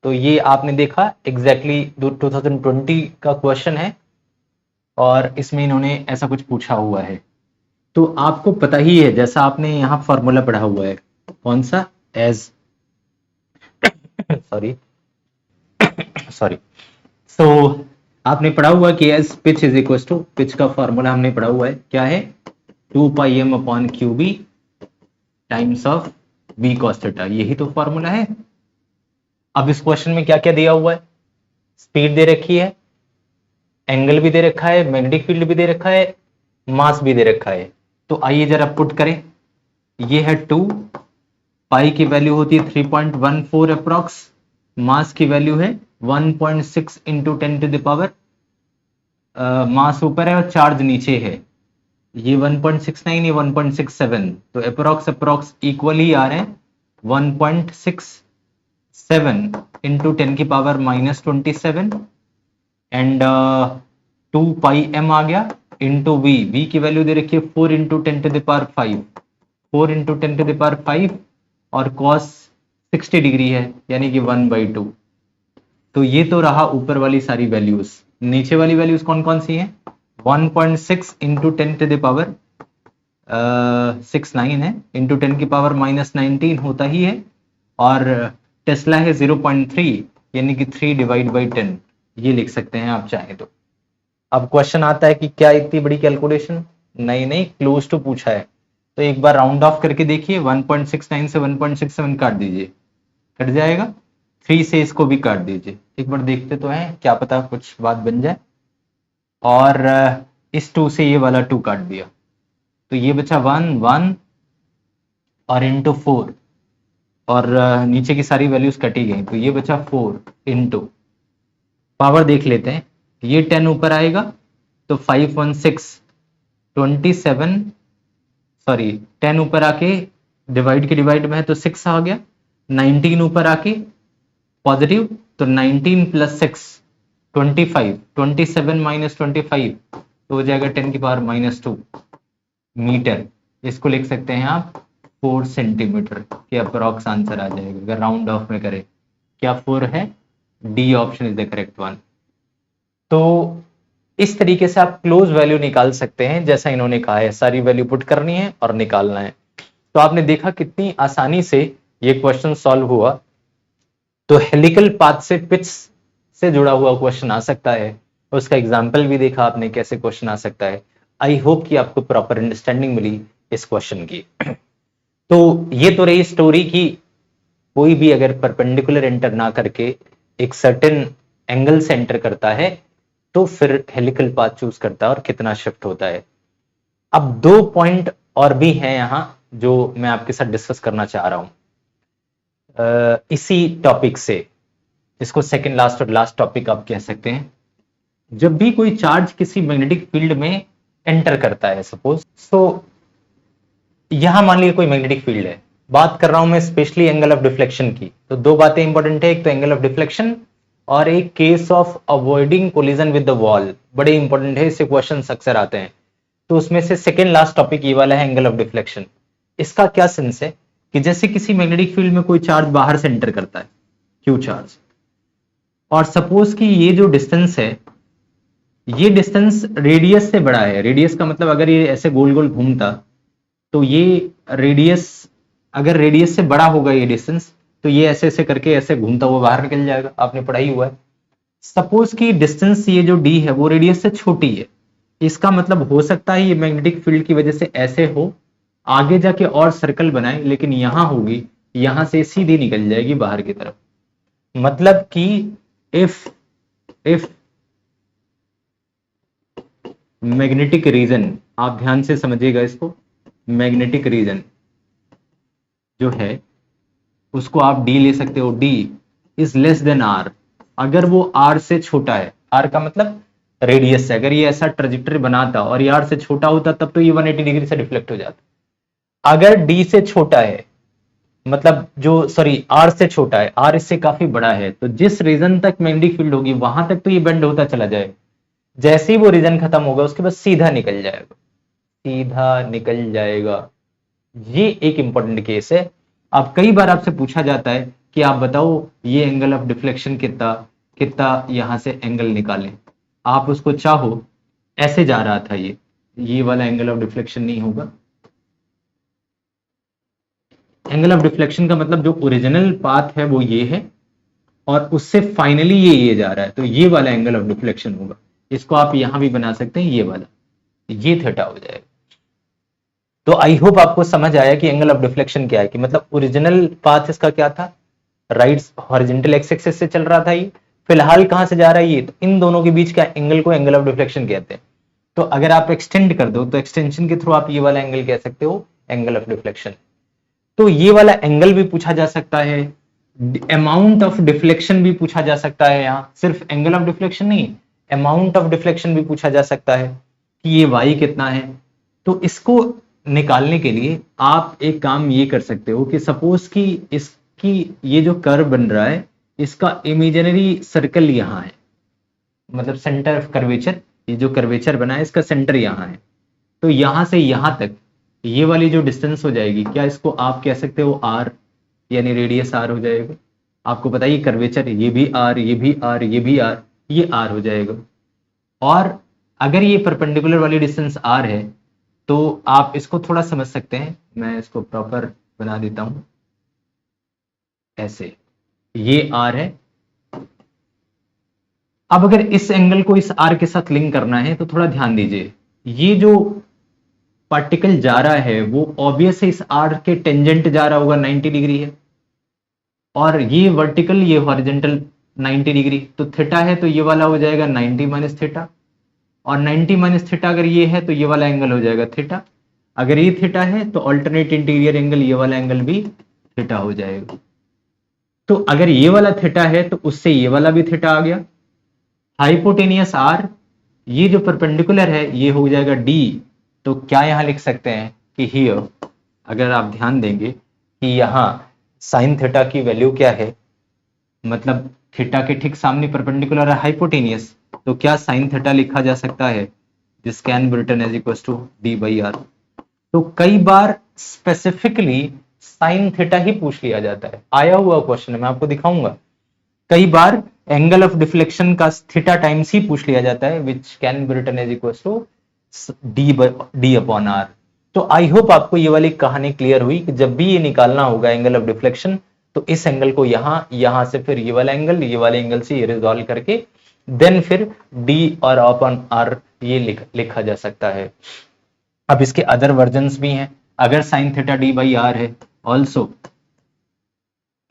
तो ये आपने देखा एग्जैक्टली 2020 का क्वेश्चन है, और इसमें इन्होंने ऐसा कुछ पूछा हुआ है। तो आपको पता ही है, जैसा आपने यहाँ फॉर्मूला पढ़ा हुआ है, कौन सा? एज सॉरी सॉरी सो आपने पढ़ा हुआ कि as pitch is equal to, pitch का फॉर्मूला हमने पढ़ा हुआ है, क्या है? 2 pi M upon Q B times of B cos theta, यही तो फॉर्मूला है। अब इस क्वेश्चन में क्या क्या दिया हुआ है? स्पीड दे रखी है, एंगल भी दे रखा है, मैग्नेटिक फील्ड भी दे रखा है, मास भी दे रखा है। तो आइए जरा पुट करें। ये है 2, पाई की वैल्यू होती है 3.14 अप्रॉक्स, मास की वैल्यू है 1.6 इंटू 10⁻, मास ऊपर है और चार्ज नीचे है। ये 1.69, ये 1.67, तो अप्रॉक्स अप्रॉक्स इक्वली आ रहे हैं। 1.67 इंटू 10⁻⁻27 एंड 2 पाई एम आ गया इंटू वी, वी की वैल्यू दे रखी है 4 इंटू 10⁵, 4 इंटू 10⁵, और कॉस 60 डिग्री है, यानी कि 1/2। तो ये तो रहा ऊपर वाली सारी वैल्यूज। नीचे वाली वैल्यूज कौन कौन सी हैं? 1.6 इंटू 10⁻69 है, इंटू 10⁻⁻19 होता ही है, और टेस्ला है 0.3, यानी कि 3/10, ये लिख सकते हैं आप चाहें तो। अब क्वेश्चन आता है कि क्या इतनी बड़ी कैलकुलेशन? नहीं नहीं, क्लोज टू पूछा है, तो एक बार राउंड ऑफ करके देखिए। 1.69 से 1.67 काट दीजिए, कट जाएगा। 3 से इसको भी काट दीजिए, एक बार देखते तो हैं, क्या पता कुछ बात बन जाए। और इस 2 से ये वाला 2 काट दिया, तो ये बचा 1 1 और इंटू 4, और नीचे की सारी वैल्यूज कटी गई, तो ये बचा 4 इंटू, पावर देख लेते हैं। ये 10 ऊपर आएगा तो 5 1 6 27, सॉरी 10 ऊपर आके डिवाइड के डिवाइड में है तो 6 आ गया। 19 ऊपर आके पॉजिटिव, तो 19 प्लस 6 25, 27 माइनस 25 तो हो जाएगा 10⁻⁻2 मीटर। इसको लिख सकते हैं आप 4 सेंटीमीटर के अप्रॉक्स आंसर आ जाएगा अगर राउंड ऑफ में करें। क्या 4 है? D option is the correct one. तो इस तरीके से आप क्लोज वैल्यू निकाल सकते हैं, जैसा इन्होंने कहा है, सारी वैल्यू पुट करनी है और निकालना है। तो आपने देखा कितनी आसानी से ये क्वेश्चन सॉल्व हुआ। तो हेलिकल पाथ से पिच से जुड़ा हुआ क्वेश्चन आ सकता है, उसका एग्जाम्पल भी देखा आपने कैसे क्वेश्चन आ सकता है। आई होप कि आपको प्रॉपर अंडरस्टैंडिंग मिली इस क्वेश्चन की। तो ये तो रही स्टोरी की, कोई भी अगर परपेंडिकुलर एंटर ना करके एक सर्टेन एंगल से एंटर करता है तो फिर हेलिकल पाथ चूज करता है और कितना शिफ्ट होता है। अब 2 पॉइंट और भी हैं यहां जो मैं आपके साथ डिस्कस करना चाह रहा हूं इसी टॉपिक से। इसको सेकंड लास्ट और लास्ट टॉपिक आप कह सकते हैं। जब भी कोई चार्ज किसी मैग्नेटिक फील्ड में एंटर करता है, सपोज यहां मान लीजिए कोई मैग्नेटिक फील्ड है, बात कर रहा हूं मैं स्पेशली एंगल ऑफ डिफ्लेक्शन की, तो दो बातें इंपॉर्टेंट है, एक तो एंगल ऑफ डिफ्लेक्शन और एक case of avoiding collision with the wall, बड़े इंपॉर्टेंट है, इससे क्वेश्चन अक्सर आते हैं। तो उसमें से सेकेंड लास्ट टॉपिक ये वाला है, एंगल ऑफ डिफ्लेक्शन। इसका क्या सेंस है कि जैसे किसी मैग्नेटिक फील्ड में कोई चार्ज बाहर से एंटर करता है, क्यू चार्ज, और सपोज कि ये जो डिस्टेंस है, ये डिस्टेंस रेडियस से बड़ा है। रेडियस का मतलब अगर ये ऐसे गोल गोल घूमता तो ये रेडियस, अगर रेडियस से बड़ा होगा ये डिस्टेंस, तो ये ऐसे ऐसे करके ऐसे घूमता हुआ बाहर निकल जाएगा, आपने पढ़ाई हुआ है। सपोज कि डिस्टेंस ये जो डी है वो रेडियस से छोटी है, इसका मतलब हो सकता है ये मैग्नेटिक फील्ड की वजह से ऐसे हो, आगे जाके और सर्कल बनाए, लेकिन यहां होगी, यहां से सीधी निकल जाएगी बाहर की तरफ। मतलब कि इफ मैग्नेटिक रीजन, आप ध्यान से समझिएगा इसको, मैग्नेटिक रीजन जो है उसको आप डी ले सकते हो, d is less than r, अगर वो आर से छोटा है, आर का मतलब रेडियस से, अगर ये ऐसा ट्रेजेक्टरी बनाता और ये आर से छोटा होता तब तो ये 180 डिग्री से डिफ्लेक्ट हो जाता। अगर डी से छोटा है, मतलब जो सॉरी आर से छोटा है, आर इससे काफी बड़ा है, तो जिस रीजन तक मैग्नेटिक फील्ड होगी वहां तक तो ये बेंड होता चला जाएगा, जैसे ही वो रीजन खत्म होगा उसके बाद सीधा निकल जाएगा, सीधा निकल जाएगा। ये एक इंपॉर्टेंट केस है। अब कई बार आपसे पूछा जाता है कि आप बताओ ये एंगल ऑफ डिफ्लेक्शन कितना कितना यहां से एंगल निकालें, आप उसको चाहो ऐसे जा रहा था, ये वाला एंगल ऑफ डिफ्लेक्शन नहीं होगा। एंगल ऑफ डिफ्लेक्शन का मतलब जो ओरिजिनल पाथ है वो ये है और उससे फाइनली ये जा रहा है, तो ये वाला एंगल ऑफ डिफ्लेक्शन होगा। इसको आप यहां भी बना सकते हैं, ये वाला, ये थीटा हो जाएगा। तो आई होप आपको समझ आया कि एंगल ऑफ डिफ्लेक्शन क्या है, कि मतलब ओरिजिनल पाथ इसका क्या था, राइट हॉरिजॉन्टल एक्स एक्सिस से चल रहा था, ये फिलहाल कहां से जा रहा है, ये, तो इन दोनों के बीच का एंगल को एंगल ऑफ डिफ्लेक्शन कहते हैं। तो अगर आप एक्सटेंड कर दो तो एक्सटेंशन के थ्रू आप ये वाला एंगल कह सकते हो एंगल ऑफ डिफ्लेक्शन। तो ये वाला एंगल भी पूछा जा सकता है, अमाउंट ऑफ डिफ्लेक्शन भी पूछा जा सकता है, यहां सिर्फ एंगल ऑफ डिफ्लेक्शन नहीं, अमाउंट ऑफ डिफ्लेक्शन भी पूछा जा सकता है कि ये y कितना है। तो इसको निकालने के लिए आप एक काम ये कर सकते हो कि सपोज कि इसकी ये जो कर्व बन रहा है इसका इमेजिनरी सर्कल यहां है, मतलब सेंटर ऑफ कर्वेचर, ये जो कर्वेचर बना है इसका सेंटर यहां है, तो यहां से यहां तक ये वाली जो डिस्टेंस हो जाएगी, क्या इसको आप कह सकते हो आर, यानी रेडियस आर हो जाएगा। आपको पता है ये कर्वेचर, ये भी आर, ये भी आर, ये भी आर, ये आर हो जाएगा। और अगर ये परपेंडिकुलर वाली डिस्टेंस आर है तो आप इसको थोड़ा समझ सकते हैं, मैं इसको प्रॉपर बना देता हूं, ऐसे ये आर है। अब अगर इस एंगल को इस आर के साथ लिंक करना है तो थोड़ा ध्यान दीजिए, ये जो पार्टिकल जा रहा है वो ऑब्वियस है इस आर के टेंजेंट जा रहा होगा, 90 डिग्री है, और ये वर्टिकल ये हॉरिजॉन्टल 90 डिग्री, तो थीटा है तो ये वाला हो जाएगा 90 माइनस थीटा, और 90 माइनस थीटा अगर ये है तो ये वाला एंगल हो जाएगा थीटा। अगर ये थीटा है तो अल्टरनेट इंटीरियर एंगल ये वाला एंगल भी थीटा हो जाएगा। तो अगर ये वाला थीटा है तो उससे ये वाला भी थीटा आ गया। हाइपोटेनियस आर, ये जो परपेंडिकुलर है ये हो जाएगा डी। तो क्या यहां लिख सकते हैं कि हियर, अगर आप ध्यान देंगे कि यहां साइन थीटा की वैल्यू क्या है, मतलब थीटा के ठीक सामने परपेंडिकुलर है हाइपोटेनियस, तो क्या साइन थीटा लिखा जा सकता है, this can be written as equal to d by r. तो कई बार स्पेसिफिकली साइन थीटा ही पूछ लिया जाता है, आया हुआ क्वेश्चन है, मैं आपको दिखाऊंगा। कई बार एंगल ऑफ डिफ्लेक्शन का थीटा टाइम्स ही पूछ लिया जाता है, which can be written as equal to d upon r. तो आई होप आपको ये वाली कहानी क्लियर हुई कि जब भी ये निकालना होगा एंगल ऑफ डिफ्लेक्शन, तो इस एंगल को यहां से फिर ये वाला एंगल, ये वाले एंगल से ये रिजॉल्व करके देन फिर डी और अपॉन आर ये लिखा जा सकता है। अब इसके अदर वर्जन्स भी हैं, अगर sine theta D by R है, also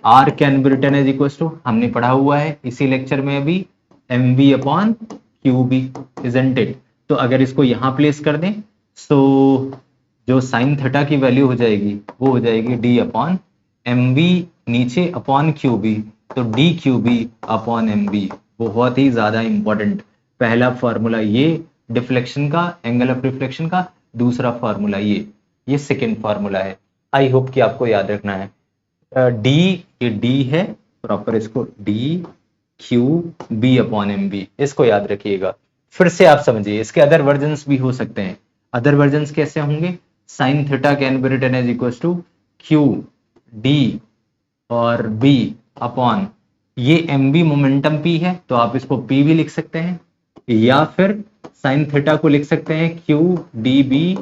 R can be written as equal to, हमने पढ़ा हुआ है इसी लेक्चर में अभी, M B upon Q B, isn't it. तो अगर इसको यहां प्लेस कर दें तो जो साइन थीटा की वैल्यू हो जाएगी वो हो जाएगी डी अपॉन एम बी नीचे अपॉन क्यू बी, तो d q b upon m b, बहुत ही ज्यादा इंपॉर्टेंट पहला फॉर्मूला ये डिफ्लेक्शन का, एंगल ऑफ डिफ्लेक्शन का। दूसरा फॉर्मूला ये सेकेंड फॉर्मूला है। आई होप कि आपको याद रखना है। डी, ये डी है प्रॉपर, इसको d q b upon m b, इसको याद रखिएगा। फिर से आप समझिए, इसके अदर वर्जन्स भी हो सकते हैं। अदर वर्जन्स कैसे होंगे? Sine theta can be written as equal to q d और बी अपॉन, ये एम बी मोमेंटम पी है तो आप इसको पी भी लिख सकते हैं, या फिर साइन थीटा को लिख सकते हैं क्यू डी बी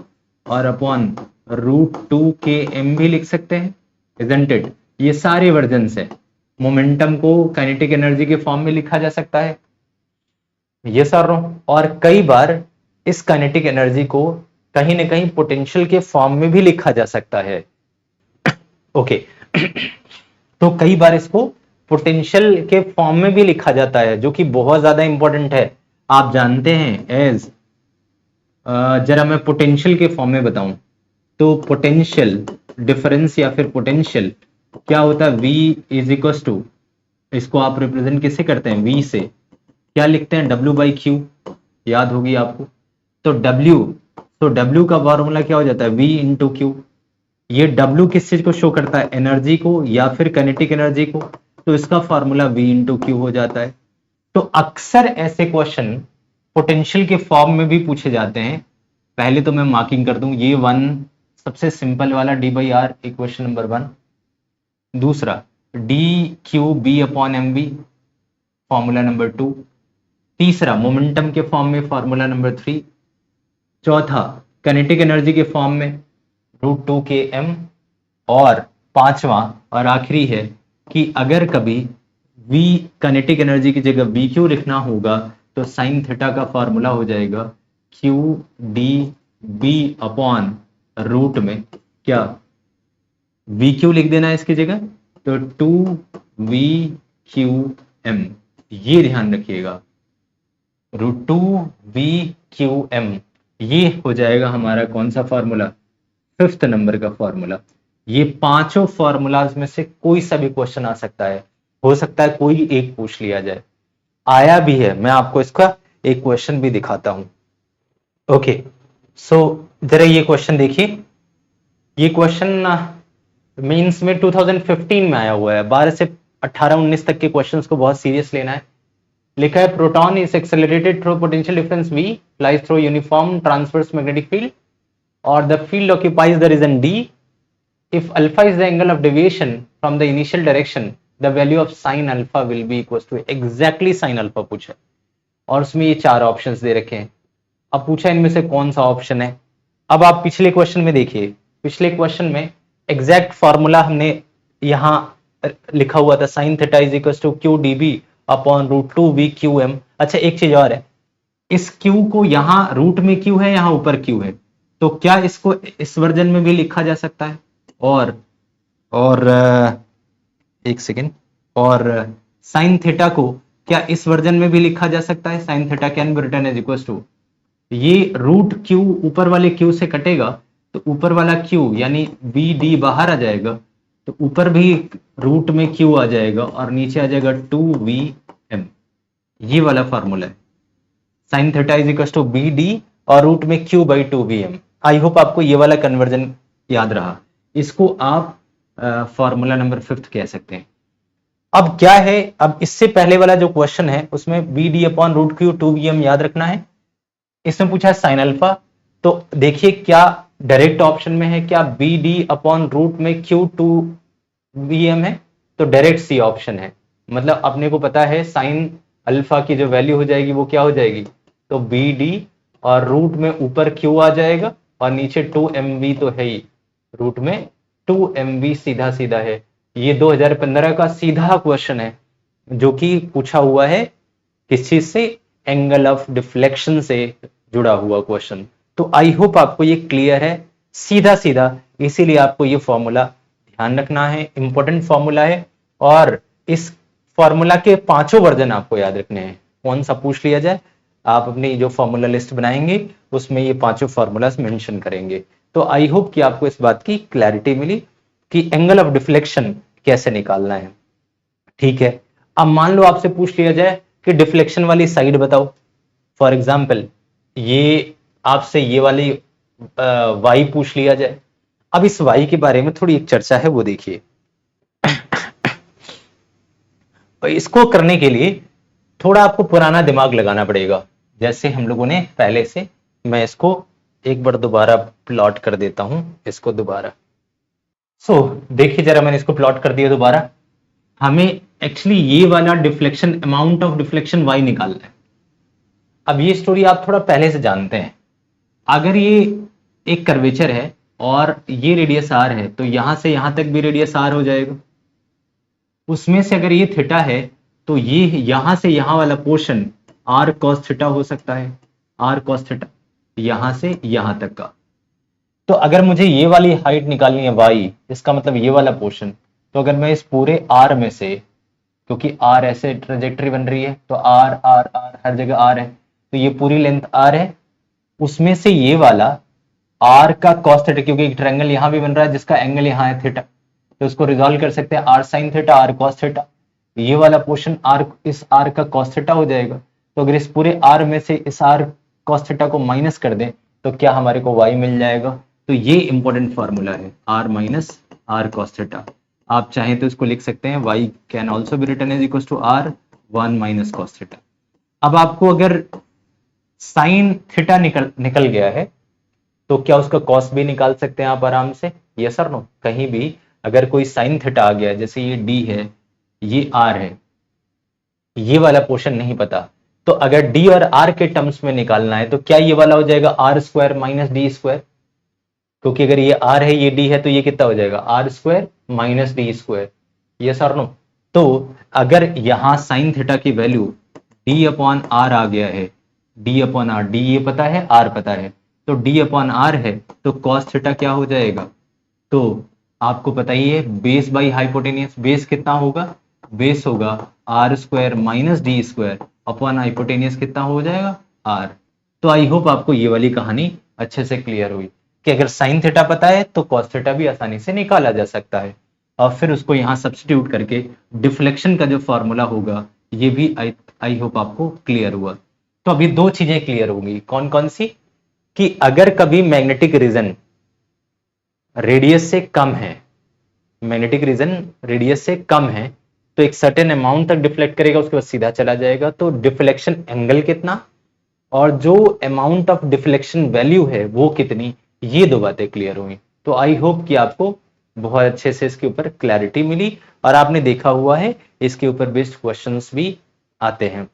और अपॉन √2 के एम भी लिख सकते हैं, इजंट इट? ये सारे वर्जन्स है। मोमेंटम को काइनेटिक एनर्जी के फॉर्म में लिखा जा सकता है, ये सर रो, और कई बार इस काइनेटिक एनर्जी को कहीं ना कहीं पोटेंशियल के फॉर्म में भी लिखा जा सकता है। ओके तो कई बार इसको पोटेंशियल के फॉर्म में भी लिखा जाता है, जो कि बहुत ज्यादा इंपॉर्टेंट है। आप जानते हैं एज, जरा मैं पोटेंशियल के फॉर्म में बताऊं तो पोटेंशियल डिफरेंस या फिर पोटेंशियल क्या होता है? V इज इक्वल टू, इसको आप रिप्रेजेंट किससे करते हैं? V से। क्या लिखते हैं? W/Q, याद होगी आपको। तो W का फॉर्मूला क्या हो जाता है? V into Q. ये W किस चीज को शो करता है? एनर्जी को या फिर काइनेटिक एनर्जी को, तो इसका फॉर्मूला V इंटू क्यू हो जाता है। तो अक्सर ऐसे क्वेश्चन पोटेंशियल के फॉर्म में भी पूछे जाते हैं। पहले तो मैं मार्किंग कर दूं, ये वन सबसे सिंपल वाला D/R इक्वेशन नंबर 1। दूसरा DQB upon MB, formula number 2। तीसरा मोमेंटम के फॉर्म में फॉर्मूला नंबर 3। चौथा काइनेटिक एनर्जी के फॉर्म में √2 के एम। और पांचवा और आखिरी है कि अगर कभी V काइनेटिक एनर्जी की जगह VQ लिखना होगा तो साइन थीटा का फॉर्मूला हो जाएगा QDB अपॉन रूट में क्या VQ लिख देना है इसकी जगह, तो 2VQM, ये ध्यान रखिएगा। √2VQM, ये हो जाएगा हमारा कौन सा फॉर्मूला? 5th नंबर का फॉर्मूला। ये पांचों फॉर्मूलाज में से कोई सा भी क्वेश्चन आ सकता है, हो सकता है कोई एक पूछ लिया जाए, आया भी है। मैं आपको इसका एक क्वेश्चन भी दिखाता हूं। ओके सो जरा ये क्वेश्चन देखिए। ये क्वेश्चन मींस में 2015 में आया हुआ है। 12 से 18-19 तक के क्वेश्चंस को बहुत सीरियस लेना है। लिखा है proton is accelerated through potential difference V lies through uniform transverse magnetic field और the field occupies the region D। If alpha is the angle of deviation from the initial direction, the value of sin alpha will be equals to exactly sin alpha पूछा, और उसमें ये 4 options दे रखे हैं। अब पूछा इनमें से कौन सा ऑप्शन है। अब आप पिछले क्वेश्चन में देखिए, पिछले क्वेश्चन में एग्जैक्ट फॉर्मूला हमने यहां लिखा हुआ था, sine theta is equal to QDB upon √2VQM। अच्छा एक चीज और है, इस Q को यहां रूट में Q है, यहां ऊपर Q है, तो क्या इसको इस वर्जन में भी लिखा जा सकता है? और एक सेकेंड, और साइन थीटा को क्या इस वर्जन में भी लिखा जा सकता है? Sine theta can be written as equal to, ये √Q ऊपर वाले Q से कटेगा तो ऊपर वाला Q यानी BD बाहर आ जाएगा, तो ऊपर भी रूट में Q आ जाएगा और नीचे आ जाएगा 2VM। ये वाला फॉर्मूला है, sine theta is equal to BD और रूट में Q/2VM। आई होप आपको ये वाला कन्वर्जन याद रहा। इसको आप फॉर्मूला नंबर 5th कह सकते हैं। अब क्या है, अब इससे पहले वाला जो क्वेश्चन है उसमें BD अपॉन √Q 2VM याद रखना है। इसमें पूछा है साइन अल्फा, तो देखिए क्या डायरेक्ट ऑप्शन में है, क्या BD अपॉन रूट में Q 2VM है, तो डायरेक्ट सी ऑप्शन है। मतलब अपने को पता है साइन अल्फा की जो वैल्यू हो जाएगी वो क्या हो जाएगी, तो BD और रूट में ऊपर Q आ जाएगा और नीचे 2MV तो है ही, रूट में 2MV सीधा सीधा है। ये 2015 का सीधा क्वेश्चन है जो कि पूछा हुआ है किस चीज से, एंगल ऑफ डिफ्लेक्शन से जुड़ा हुआ क्वेश्चन। तो आई होप आपको ये क्लियर है, सीधा सीधा, इसीलिए आपको ये फॉर्मूला ध्यान रखना है, इंपॉर्टेंट फॉर्मूला है। और इस फॉर्मूला के पांचों वर्जन आपको याद रखने हैं, कौन सा पूछ लिया जाए आप अपनी जो फॉर्मूला लिस्ट बनाएंगे उसमें ये पांचों फॉर्मूलाज मेंशन करेंगे। तो आई होप कि आपको इस बात की क्लैरिटी मिली कि एंगल ऑफ डिफ्लेक्शन कैसे निकालना है। ठीक है। अब मान लो आपसे पूछ लिया जाए कि डिफ्लेक्शन वाली साइड बताओ। फॉर एग्जाम्पल ये आपसे ये वाली वाई पूछ लिया जाए। अब इस वाई के बारे में थोड़ी एक चर्चा है, वो देखिए। इसको करने के लिए थोड़ा आपको पुराना दिमाग लगाना पड़ेगा, जैसे हम लोगों ने पहले से। मैं इसको एक बार दोबारा प्लॉट कर देता हूं, इसको दोबारा। देखिए जरा, मैंने इसको प्लॉट कर दिया दोबारा। हमें एक्चुअली ये वाला deflection, amount of deflection y निकालना है। अब ये स्टोरी आप थोड़ा पहले से जानते हैं। अगर ये एक कर्वेचर है और ये रेडियस आर है, तो यहां से यहां तक भी रेडियस आर हो जाएगा। उसमें से अगर ये थीटा है, तो ये यहां से यहां वाला पोर्शन आर कॉस थीटा हो सकता है। आर कॉस थीटा यहां से यहां तक का। तो अगर मुझे ये वाली हाइट निकालनी है वाई, इसका मतलब ये वाला पोर्शन, तो अगर मैं इस पूरे आर में से, क्योंकि आर ऐसे ट्रेजेक्टरी बन रही है, तो आर आर आर हर जगह आर है, तो ये पूरी लेंथ आर है। उसमें से ये वाला आर का कॉस थीटा, क्योंकि एक ट्रायंगल यहां भी बन रहा है जिसका एंगल यहां है थीटा, तो इसको रिजॉल्व कर सकते हैं r sine theta r cos theta. ये वाला पोर्शन आर, इस आर का कॉस थीटा हो जाएगा। तो अगर इस पूरे आर में से इस आर कॉस थीटा को माइनस कर दें, तो क्या हमारे को वाई मिल जाएगा। तो ये इंपॉर्टेंट फॉर्मूला है, r minus r cos theta. आप चाहें तो इसको लिख सकते हैं, y can also be written as equal to r one minus cos theta. अब आपको अगर साइन थीटा निकल गया है, तो क्या उसका कॉस भी निकाल सकते हैं आप आराम से, यस और नो। कहीं भी अगर कोई साइन थीटा आ गया, जैसे ये डी है, ये आर है, ये वाला पोर्शन नहीं पता, तो अगर डी और आर के टर्म्स में निकालना है, तो क्या ये वाला हो जाएगा r square minus d square. क्योंकि अगर ये आर है ये डी है, तो ये कितना हो जाएगा r square minus d square, yes और नो। तो अगर यहां साइन थीटा की वैल्यू डी अपॉन आर आ गया है, डी अपॉन आर, डी ये पता है आर पता है, तो डी अपॉन आर है, तो कॉस थीटा क्या हो जाएगा। तो आपको पता ही है, बेस बाई हाइपोटेनियस, बेस कितना होगा, बेस होगा r square minus d square upon hypotenuse कितना हो जाएगा आर। तो आई होप आपको ये वाली कहानी अच्छे से क्लियर हुई कि अगर साइन थीटा पता है तो कॉस थीटा भी आसानी से निकाला जा सकता है, और फिर उसको यहां सब्स्टिट्यूट करके डिफ्लेक्शन का जो फॉर्मूला होगा, ये भी आई होप आपको क्लियर हुआ। तो अभी दो चीजें क्लियर होंगी, कौन कौन सी, कि अगर कभी मैग्नेटिक रीजन रेडियस से कम है, मैग्नेटिक रीजन रेडियस से कम है, तो एक सर्टेन अमाउंट तक डिफ्लेक्ट करेगा, उसके बाद सीधा चला जाएगा। तो डिफ्लेक्शन एंगल कितना और जो अमाउंट ऑफ डिफ्लेक्शन वैल्यू है वो कितनी, ये दो बातें क्लियर हुई। तो आई होप कि आपको बहुत अच्छे से इसके ऊपर क्लैरिटी मिली, और आपने देखा हुआ है इसके ऊपर बेस्ड क्वेश्चंस भी आते हैं।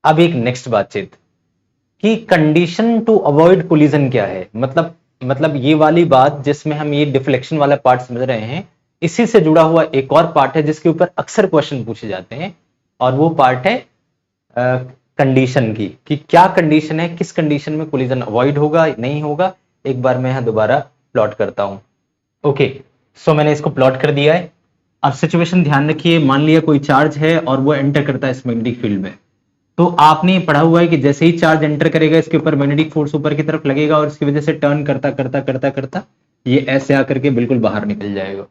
अब एक नेक्स्ट बातचीत कि कंडीशन टू अवॉइड कोलिजन क्या है। मतलब ये वाली बात जिसमें हम ये डिफ्लेक्शन वाला पार्ट समझ रहे हैं, इसी से जुड़ा हुआ एक और पार्ट है जिसके ऊपर अक्सर क्वेश्चन पूछे जाते हैं, और वो पार्ट है कंडीशन की, कि क्या कंडीशन है, किस कंडीशन में कोलिजन अवॉइड होगा नहीं होगा। एक बार मैं यहां दोबारा प्लॉट करता हूं। ओके, सो मैंने इसको प्लॉट कर दिया है। अब सिचुएशन ध्यान रखिए, मान लिया कोई चार्ज है और वो एंटर करता है इस मैग्नेटिक फील्ड में, तो आपने पढ़ा हुआ है कि जैसे ही चार्ज एंटर करेगा, इसके ऊपर मैग्नेटिक फोर्स ऊपर की तरफ लगेगा, और इसकी वजह से टर्न करता करता करता करता ये ऐसे आकर के बिल्कुल बाहर निकल जाएगा।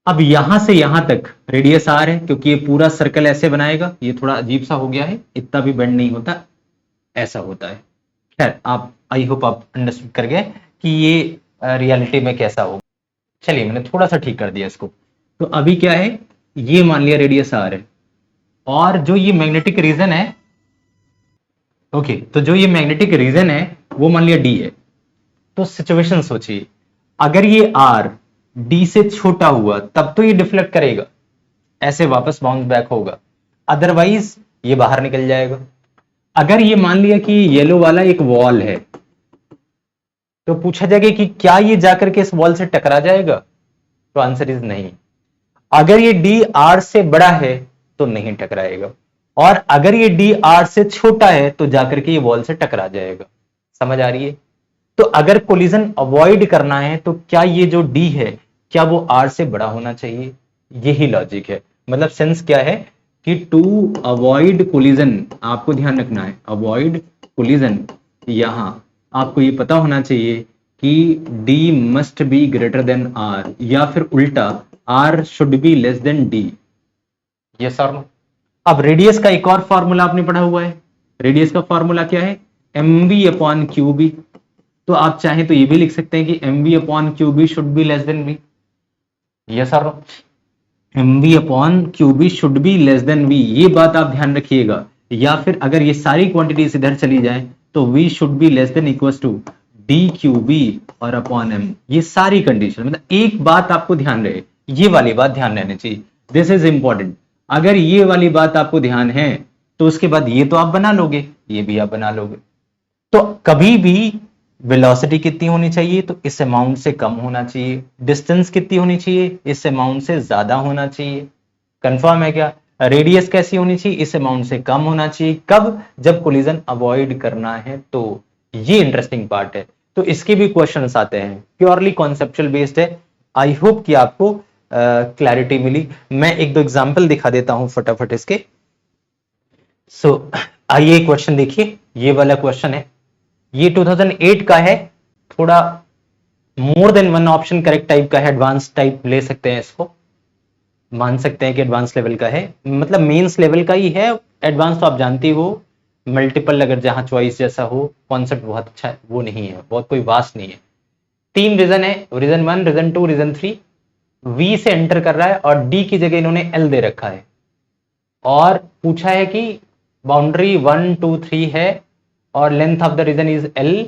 अब यहां से यहां तक रेडियस आर है, क्योंकि ये पूरा सर्कल ऐसे बनाएगा। ये थोड़ा अजीब सा हो गया है, इतना भी बेंड नहीं होता, ऐसा होता है। खैर, आप आई होप आप अंडरस्टैंड कर गए कि ये रियलिटी में कैसा होगा। चलिए, मैंने थोड़ा सा ठीक कर दिया इसको। तो अभी क्या है, ये मान लिया रेडियस आर है, और जो ये मैग्नेटिक रीजन है, ओके, तो जो ये मैग्नेटिक रीजन है वो मान लिया डी है। तो सिचुएशन सोचिए, अगर ये आर डी से छोटा हुआ तब तो ये डिफ्लेक्ट करेगा, ऐसे वापस बाउंस बैक होगा, अदरवाइज ये बाहर निकल जाएगा। अगर ये मान लिया कि येलो वाला एक वॉल है, तो पूछा जाएगा कि क्या ये जाकर के इस वॉल से टकरा जाएगा, तो आंसर इज नहीं। अगर ये डी आर से बड़ा है तो नहीं टकराएगा, और अगर ये डी आर से छोटा है तो जाकर के ये वॉल से टकरा जाएगा। समझ आ रही है। तो अगर कोलिजन अवॉइड करना है, तो क्या ये जो डी है, क्या वो आर से बड़ा होना चाहिए, यही लॉजिक है। मतलब सेंस क्या है कि टू अवॉइड कोलिजन, आपको ध्यान रखना है, अवॉइड कोलिजन, यहां आपको ये पता होना चाहिए कि d must be greater than r, या फिर उल्टा r should be less than d. Yes और नो। अब रेडियस का एक और फॉर्मूला आपने पढ़ा हुआ है, रेडियस का फॉर्मूला क्या है? M we upon Q b. तो आप चाहें तो ये भी लिख सकते हैं कि M we upon Q B should be less than V. Yes और no. M we upon Q B should be less than V, ये बात आप ध्यान रखिएगा। या फिर अगर ये सारी क्वांटिटीज इधर चली जाए तो v should be less than equal to d q b और अपॉन एम। ये सारी कंडीशन, मतलब एक बात आपको ध्यान रहे, ये वाली बात ध्यान रहनी चाहिए, दिस इज इंपॉर्टेंट। अगर ये वाली बात आपको ध्यान है तो उसके बाद ये तो आप बना लोगे, ये भी आप बना लोगे। तो कभी भी वेलोसिटी कितनी होनी चाहिए? तो इस अमाउंट से कम होना चाहिए। डिस्टेंस कितनी होनी चाहिए? इस अमाउंट से ज्यादा होना चाहिए। कंफर्म है क्या? रेडियस कैसी होनी चाहिए? इस अमाउंट से कम होना चाहिए। कब? जब कोलिजन अवॉइड करना है तो। ये इंटरेस्टिंग पार्ट है। तो इसके भी क्वेश्चंस आते हैं, प्योरली कॉन्सेप्चुअल बेस्ड है। आई होप कि आपको क्लैरिटी मिली। मैं एक दो एग्जांपल दिखा देता हूं फटाफट इसके। सो आइए क्वेश्चन देखिए, ये वाला क्वेश्चन है, ये 2008 का है, थोड़ा more than one option correct type का है, एडवांस टाइप ले सकते हैं इसको, मान सकते हैं कि एडवांस लेवल का है, मतलब मेंस लेवल का ही है। एडवांस तो आप जानते हो, मल्टीपल अगर जहां चॉइस जैसा हो, कॉन्सेप्ट बहुत अच्छा है, वो नहीं है, बहुत कोई वास्ट नहीं है। तीन रीजन है, रीजन 1, रीजन 2, रीजन 3। वी से एंटर कर रहा है और डी की जगह इन्होंने एल दे रखा है, और पूछा है कि बाउंड्री 1 2 3 है और length of the region is L,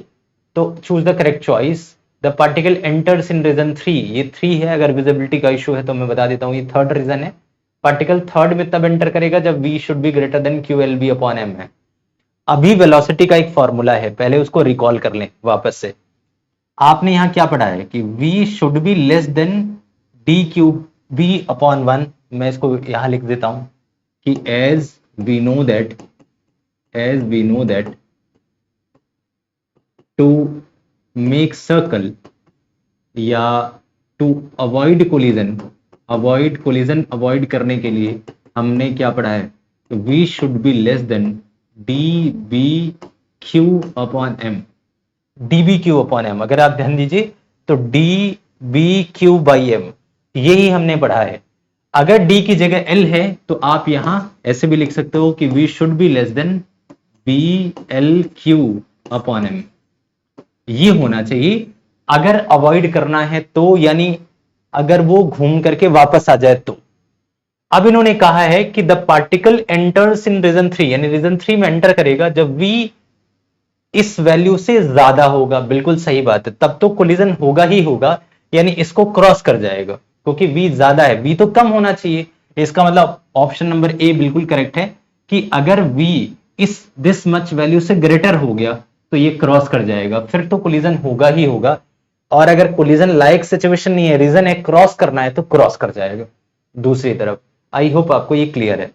तो choose the correct choice. The particle enters in region 3, ये 3 है। अगर विजिबिलिटी का इशू है तो मैं बता देता हूं, ये थर्ड रीजन है। पार्टिकल थर्ड में तब एंटर करेगा जब v should be greater than q l b upon m है। अभी वेलोसिटी का एक फॉर्मूला है, पहले उसको रिकॉल कर लें वापस से। आपने यहां क्या पढ़ा है कि v should be less than d q b upon 1। मैं इसको यहां लिख देता हूं कि as we know that to make circle या to avoid collision, अवॉइड करने के लिए हमने क्या पढ़ा है? v should be less than dbq upon m। dbq upon m, अगर आप ध्यान दीजिए तो dbq बाई m, यही हमने पढ़ा है। अगर d की जगह l है तो आप यहां ऐसे भी लिख सकते हो कि v should be less then blq upon m, ये होना चाहिए अगर अवॉइड करना है तो, यानी अगर वो घूम करके वापस आ जाए तो। अब इन्होंने कहा है कि the particle enters in region 3, यानी रीजन 3 में एंटर करेगा जब v इस वैल्यू से ज्यादा होगा। बिल्कुल सही बात है, तब तो कोलिजन होगा ही होगा, यानी इसको क्रॉस कर जाएगा, क्योंकि v ज्यादा है, v तो कम होना चाहिए। इसका मतलब ऑप्शन नंबर ए बिल्कुल करेक्ट है कि अगर v इस दिस मच वैल्यू से ग्रेटर हो गया तो ये क्रॉस कर जाएगा, फिर तो कोलिजन होगा ही होगा। और अगर कोलिजन लाइक सिचुएशन नहीं है, रीजन है क्रॉस करना है, तो क्रॉस कर जाएगा दूसरी तरफ। आई होप आपको ये क्लियर है।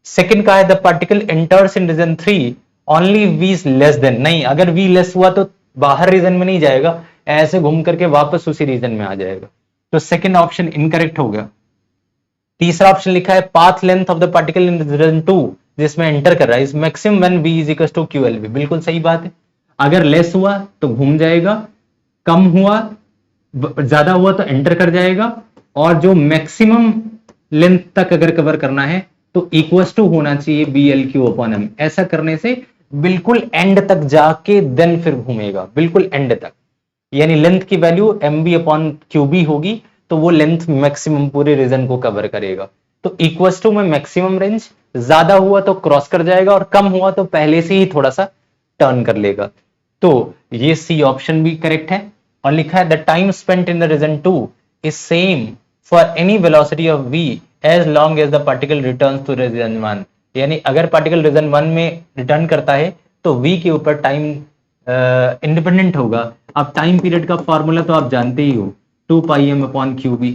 सेकंड का है the particle enters in region 3 only v is less than, नहीं, अगर v लेस हुआ तो बाहर रीजन में नहीं जाएगा, ऐसे घूम करके वापस उसी रीजन में आ जाएगा। तो सेकंड ऑप्शन इनकरेक्ट हो गया। तीसरा ऑप्शन लिखा है path length of the particle in region 2, जिसमें एंटर कर रहा है, is maximum when v is equal to qlv। बिल्कुल सही बात है, अगर लेस हुआ तो घूम जाएगा, कम हुआ ज्यादा हुआ तो एंटर कर जाएगा, और जो मैक्सिमम लेंथ तक अगर कवर करना है तो इक्वल्स टू होना चाहिए B L q upon m. ऐसा करने से बिल्कुल एंड तक जाके देन फिर घूमेगा, बिल्कुल एंड तक, यानी लेंथ की value m B upon Q b होगी, तो वो लेंथ मैक्सिमम पूरे रीजन को कवर करेगा। तो इक्वल्स टू में मैक्सिमम रेंज, ज्यादा हुआ तो क्रॉस कर जाएगा, और कम हुआ तो पहले से ही थोड़ा सा टर्न कर लेगा। तो ये सी ऑप्शन भी करेक्ट है। और लिखा है the time spent in the region 2 is same for any velocity of v as long as the particle returns to region 1, यानी अगर पार्टिकल रीजन 1 में रिटर्न करता है तो v के ऊपर टाइम इंडिपेंडेंट होगा। अब टाइम पीरियड का फॉर्मूला तो आप जानते ही हो, 2 pi m upon Q B.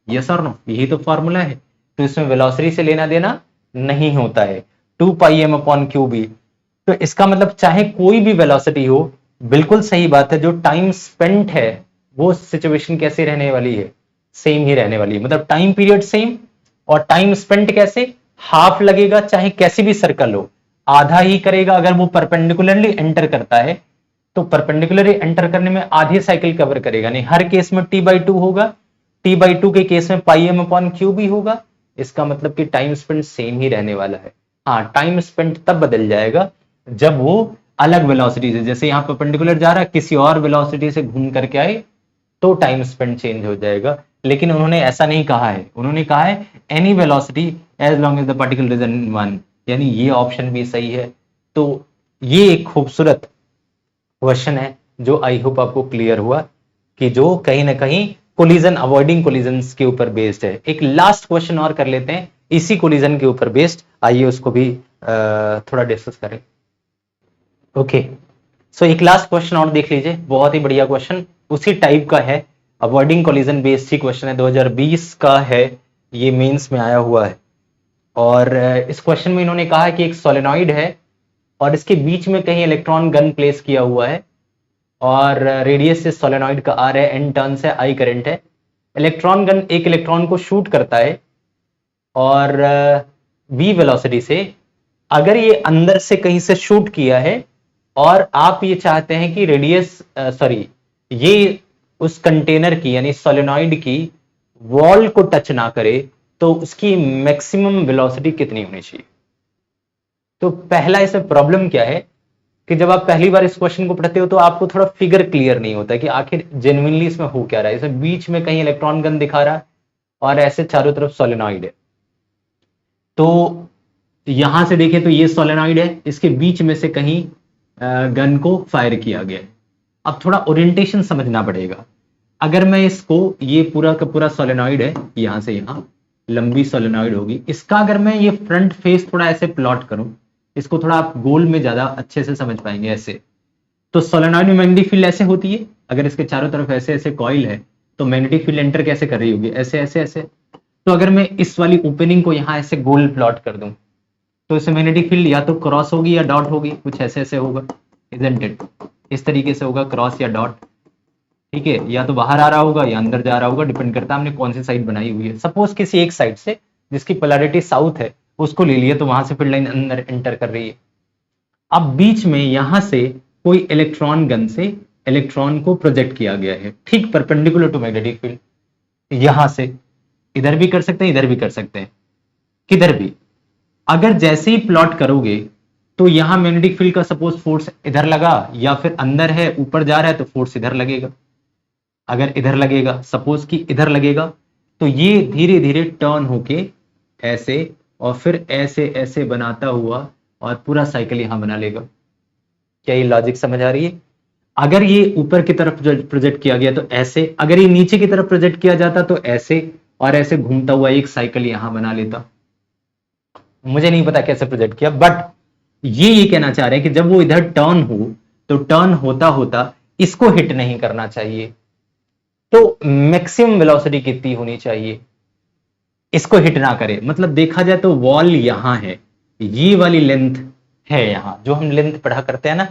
Yes और नो, यही तो फॉर्मूला है, तो इसमें वेलोसिटी से लेना देना नहीं होता है, 2 pi m upon Q b. तो इसका मतलब चाहे कोई भी वेलोसिटी हो, बिल्कुल सही बात है, जो टाइम स्पेंट है वो सिचुएशन कैसे रहने वाली है, सेम ही रहने वाली है। मतलब टाइम पीरियड सेम और टाइम स्पेंट कैसे, हाफ लगेगा, चाहे कैसी भी सर्कल हो आधा ही करेगा। अगर वो परपेंडिकुलरली एंटर करता है तो परपेंडिकुलरली एंटर करने में आधी साइकिल कवर करेगा, नहीं हर केस में t/2 होगा। T/2 के केस में पाई एम अपॉन क्यू भी होगा, इसका मतलब कि टाइम स्पेंड सेम ही रहने वाला है। हाँ, टाइम स्पेंड तब बदल जाएगा जब वो अलग वेलोसिटी से, जैसे यहाँ परपेंडिकुलर जा रहा है, किसी और वेलोसिटी से घूम करके आए तो टाइम स्पेंड चेंज हो जाएगा। लेकिन उन्होंने ऐसा नहीं कहा है, उन्होंने कहा है any velocity as long as the particle is in one, यानी ये ऑप्शन भी सही है। तो ये एक खूबसूरत क्वेश्चन है जो आई होप आपको क्लियर हुआ कि जो कहीं ना कहीं कोलिजन, अवॉइडिंग कोलिजन्स के ऊपर बेस्ड है। एक लास्ट क्वेश्चन और कर लेते हैं इसी कोलिजन के ऊपर बेस्ड, आइए उसको भी थोड़ा डिस्कस करें। ओके, सो एक लास्ट क्वेश्चन और देख लीजिए, बहुत ही बढ़िया क्वेश्चन, उसी टाइप का है, अवॉइडिंग कोलिजन बेस्ड ही क्वेश्चन है, 2020 का है, ये मेंस में आया हुआ है। और इस क्वेश्चन में इन्होंने कहा है कि एक सोलेनॉइड है और इसके बीच में कहीं इलेक्ट्रॉन गन प्लेस किया हुआ है और रेडियस से सोलेनॉइड का आर है, एन टर्न्स है, आई करंट है। इलेक्ट्रॉन गन एक इलेक्ट्रॉन को शूट करता है और v वेलोसिटी से, अगर ये अंदर से कहीं से शूट किया है और आप ये चाहते हैं कि रेडियस ये उस कंटेनर की यानी सोलेनॉइड की वॉल को टच ना करे, तो उसकी मैक्सिमम वेलोसिटी कितनी होनी चाहिए। तो पहला इसमें प्रॉब्लम क्या है कि जब आप पहली बार इस क्वेश्चन को पढ़ते हो तो आपको थोड़ा फिगर क्लियर नहीं होता कि आखिर जेन्युइनली इसमें हो क्या रहा है। इसमें बीच में कहीं इलेक्ट्रॉन गन दिखा रहा है और ऐसे चारों तरफ सोलेनॉइड है। तो यहां से देखें तो ये सोलेनॉइड है, इसके बीच में से कहीं गन को फायर किया गया है। अब थोड़ा ओरिएंटेशन समझना पड़ेगा। अगर मैं इसको, ये पूरा का पूरा सोलेनॉइड है, यहां से यहां लंबी सोलेनॉइड होगी, इसका अगर मैं ये फ्रंट फेस थोड़ा ऐसे प्लॉट करूं, इसको थोड़ा आप गोल में ज्यादा अच्छे से समझ पाएंगे ऐसे, तो सोलेनॉइड में मैग्नेटिक फील्ड ऐसे होती है, अगर इसके चारों तरफ ऐसे ऐसे कॉइल है तो मैग्नेटिक फील्ड एंटर कैसे कर रही होगी, ऐसे ऐसे ऐसे। तो अगर मैं इस वाली ओपनिंग को यहां ऐसे गोल प्लॉट कर दूं तो इसमें मैग्नेटिक फील्ड या तो क्रॉस होगी या डॉट होगी, कुछ ऐसे ऐसे होगा, इजंट इट, इस तरीके से होगा, क्रॉस या डॉट, ठीक है, या तो बाहर आ रहा होगा या अंदर जा रहा होगा, डिपेंड करता है हमने कौन सी साइड बनाई हुई है। सपोज किसी एक साइड से जिसकी पोलैरिटी साउथ है उसको ले लिए, तो वहां से फील्ड लाइन अंदर एंटर कर रही है। अब बीच में यहां से कोई इलेक्ट्रॉन गन से इलेक्ट्रॉन को प्रोजेक्ट किया गया है, ठीक परपेंडिकुलर टू मैग्नेटिक फील्ड, यहां से, इधर भी कर सकते हैं इधर भी कर सकते हैं, किधर भी। अगर जैसे ही प्लॉट करोगे तो यहां मैग्नेटिक फील्ड का सपोज फोर्स इधर लगा, या फिर अंदर है ऊपर जा रहा है तो फोर्स इधर लगेगा। अगर इधर लगेगा, सपोज कि इधर लगेगा, तो ये धीरे धीरे टर्न होके ऐसे और फिर ऐसे ऐसे बनाता हुआ और पूरा साइकिल यहां बना लेगा। क्या ये लॉजिक समझ आ रही है? अगर ये ऊपर की तरफ प्रोजेक्ट किया गया तो ऐसे, अगर ये नीचे की तरफ प्रोजेक्ट किया जाता तो ऐसे, और ऐसे घूमता हुआ एक साइकिल यहां बना लेता। मुझे नहीं पता कैसे प्रोजेक्ट किया, बट ये कहना चाह रहे हैं कि जब वो इधर टर्न हो तो टर्न होता होता इसको हिट नहीं करना चाहिए। तो मैक्सिमम वेलोसिटी कितनी होनी चाहिए, इसको हिट ना करे। मतलब देखा जाए तो वॉल यहां है, ये वाली लेंथ है यहां, जो हम लेंथ पढ़ा करते हैं ना,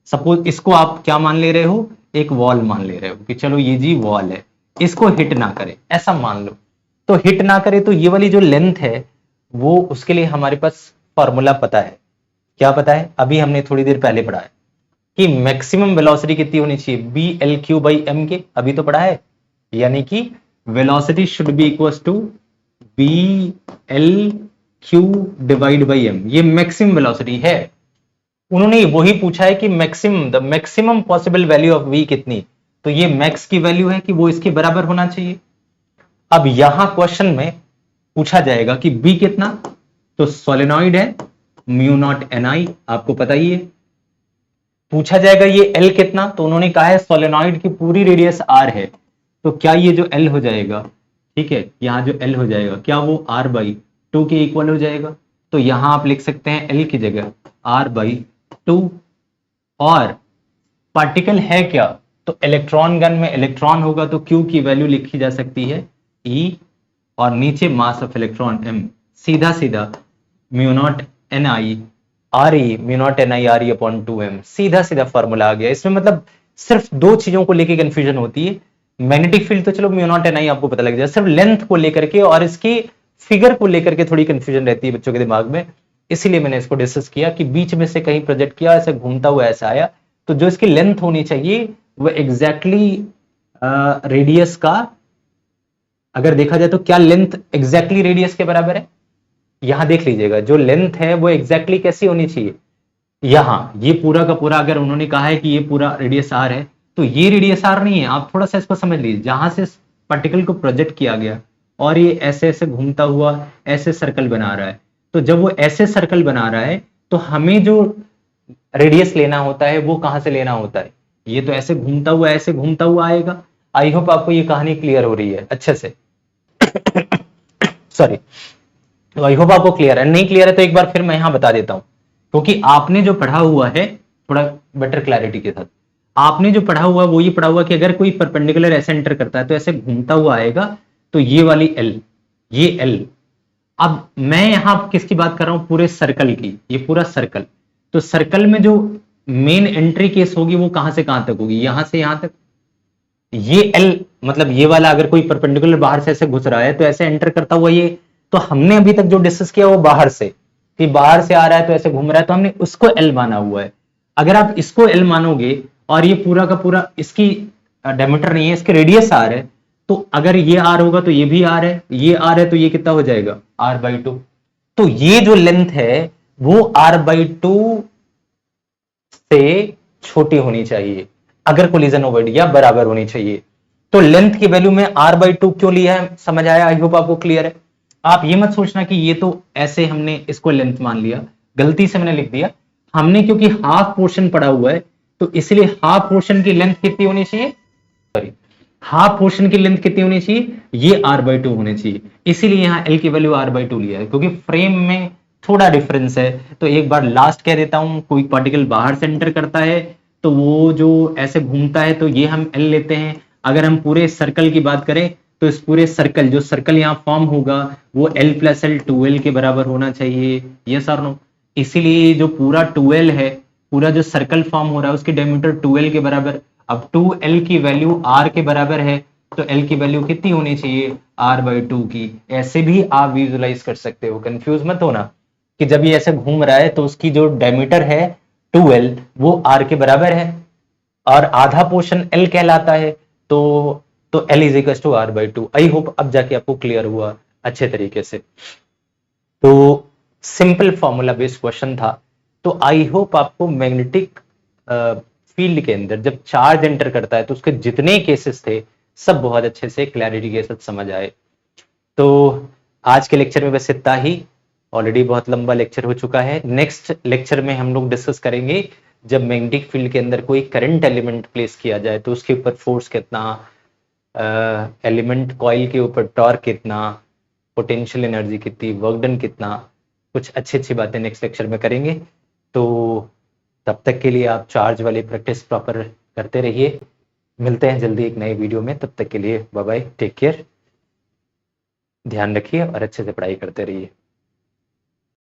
सपोज इसको आप क्या मान ले रहे हो, एक वॉल मान ले रहे हो कि चलो ये जी वॉल है, इसको हिट ना करे ऐसा मान लो। तो हिट ना करे तो ये वाली जो लेंथ है वो, उसके लिए हमारे पास फॉर्मूला पता है। क्या पता है? अभी हमने थोड़ी देर पहले पढ़ा है कि मैक्सिमम वेलोसिटी कितनी होनी चाहिए, B L Q by M के, अभी तो पढ़ा है। यानी कि velocity should be equal to B L Q divide by M, ये मैक्सिमम वेलोसिटी है। उन्होंने वही पूछा है कि maximum, the maximum possible value of V कितनी, तो ये मैक्स की वैल्यू है कि वो इसके बराबर होना चाहिए। अब यहां क्वेश्चन में पूछा जाएगा कि बी कितना, तो सोलेनॉइड है म्यू नॉट एन आई, आपको पता ही है। पूछा जाएगा ये एल कितना, तो उन्होंने कहा है सोलेनॉइड की पूरी रेडियस आर है, तो क्या ये जो एल हो जाएगा, ठीक है, यहां जो एल हो जाएगा क्या वो आर बाई टू के इक्वल हो जाएगा। तो यहां आप लिख सकते हैं एल की जगह आर बाई टू। और पार्टिकल है क्या, तो इलेक्ट्रॉन गन में इलेक्ट्रॉन होगा तो क्यू की वैल्यू लिखी जा सकती है ई, और नीचे मास ऑफ इलेक्ट्रॉन एम, सीधा सीधा mu not an I R E, mu not an I R E upon 2m, सीधा सीधा फॉर्मूला आ गया। इसमें मतलब सिर्फ दो चीजों को लेके कंफ्यूजन होती है। मैग्नेटिक फील्ड तो चलो म्यू नॉट एन आई आपको पता लग जाए, सिर्फ लेंथ को लेकर के और इसकी फिगर को लेकर के थोड़ी कंफ्यूजन रहती है बच्चों के दिमाग में। इसीलिए मैंने इसको डिस्कस किया कि बीच में से कहीं प्रोजेक्ट किया, ऐसे घूमता हुआ ऐसा आया, तो जो इसकी लेंथ होनी चाहिए वो एग्जैक्टली रेडियस का अगर देखा जाए तो क्या लेंथ एग्जैक्टली रेडियस के बराबर है? यहां देख लीजिएगा, जो लेंथ है वो एग्जैक्टली कैसी होनी चाहिए, यहां ये पूरा का पूरा, अगर उन्होंने कहा है कि ये पूरा रेडियस आर है, तो ये रेडियस आर नहीं है। आप थोड़ा सा इसको समझ लीजिए, जहां से पार्टिकल को प्रोजेक्ट किया गया और ये ऐसे ऐसे घूमता हुआ ऐसे सर्कल बना रहा है, तो जब वो ऐसे सर्कल बना रहा है तो हमें जो रेडियस लेना होता है वो कहां से लेना होता है? ये तो ऐसे घूमता हुआ ऐसे घूमता हुआ आएगा। आई होप आपको ये कहानी क्लियर हो रही है अच्छे से। सॉरी, आई होप आपको क्लियर है। नहीं क्लियर है तो एक बार फिर मैं यहां बता देता हूं, क्योंकि आपने जो पढ़ा हुआ है, थोड़ा बेटर क्लैरिटी के साथ, आपने जो पढ़ा हुआ वो ये पढ़ा हुआ कि अगर कोई परपेंडिकुलर ऐसे एंटर करता है तो ऐसे घूमता हुआ आएगा, तो ये वाली एल, ये एल। अब मैं यहां किसकी बात कर रहा हूं? पूरे सर्कल की, ये पूरा सर्कल। तो सर्कल में जो मेन एंट्री केस होगी वो कहां से कहां तक होगी? यहां से यहां तक। ये एल मतलब ये वाला, अगर कोई परपेंडिकुलर बाहर से ऐसे घुस रहा है तो ऐसे एंटर करता हुआ ये, तो हमने अभी तक जो डिस्कस किया वो बाहर से, कि बाहर से आ रहा है तो ऐसे घूम रहा है, तो हमने उसको एल माना हुआ है। अगर आप इसको एल मानोगे और ये पूरा का पूरा इसकी डायमीटर नहीं है, इसके रेडियस आर है, तो अगर ये आर होगा तो ये भी आर है, ये आर है तो ये कितना हो जाएगा? R by two. तो ये जो लेंथ है वो आर बाई टू से छोटी होनी चाहिए, अगर कोलिजन ओवॉइड, या बराबर होनी चाहिए। तो लेंथ की वैल्यू में आर बाई टू क्यों लिया है, समझ आया? आई होप आपको क्लियर है। आप ये मत सोचना कि ये तो ऐसे हमने इसको लेंथ मान लिया, गलती से मैंने लिख दिया। हमने क्योंकि हाफ पोर्शन पड़ा हुआ है, तो इसलिए हाफ पोर्शन की लेंथ कितनी होनी चाहिए? सॉरी, हाफ पोर्शन की लेंथ कितनी होनी चाहिए? ये आर बाई टू होनी चाहिए। इसीलिए यहां एल की वैल्यू आर बाई टू लिया है, क्योंकि फ्रेम में थोड़ा डिफरेंस है। तो एक बार लास्ट कह देता हूं, कोई पार्टिकल बाहर से एंटर करता है तो वो जो ऐसे घूमता है तो ये हम एल लेते हैं। अगर हम पूरे सर्कल की बात करें तो इस पूरे सर्कल, जो सर्कल यहाँ फॉर्म होगा वो एल प्लस एल 2l के बराबर होना चाहिए। यस और नो? इसीलिए जो पूरा 2l है, पूरा जो सर्कल फॉर्म हो रहा है उसकी डायमीटर 2l के बराबर। अब 2l की वैल्यू r के बराबर है, तो l की वैल्यू कितनी होनी चाहिए? r बाई टू की। ऐसे भी आप विजुलाइज कर सकते हो, कंफ्यूज मत होना कि जब ये ऐसे घूम रहा है तो उसकी जो डायमीटर है 2l वो r के बराबर है, और आधा पोर्शन l कहलाता है। तो l is equal to R by two. I hope अब जाके आपको क्लियर हुआ अच्छे तरीके से। तो सिंपल फॉर्मूला बेस्ड क्वेश्चन था। तो आई होप आपको मैग्नेटिक फील्ड के अंदर जब चार्ज एंटर करता है तो उसके जितने केसेस थे सब बहुत अच्छे से क्लैरिटी के साथ समझ आए। तो आज के लेक्चर में बस इतना ही, ऑलरेडी बहुत लंबा लेक्चर हो चुका है। नेक्स्ट लेक्चर में हम लोग डिस्कस करेंगे जब मैग्नेटिक फील्ड के अंदर कोई करंट एलिमेंट प्लेस किया जाए तो उसके ऊपर फोर्स कितना, एलिमेंट कॉइल के ऊपर टॉर्क कितना, पोटेंशियल एनर्जी कितनी, वर्क डन कितना, कुछ अच्छी अच्छी बातें नेक्स्ट लेक्चर में करेंगे। तो तब तक के लिए आप चार्ज वाली प्रैक्टिस प्रॉपर करते रहिए। मिलते हैं जल्दी एक नए वीडियो में, तब तक के लिए बाय बाय, टेक केयर, ध्यान रखिए और अच्छे से पढ़ाई करते रहिए।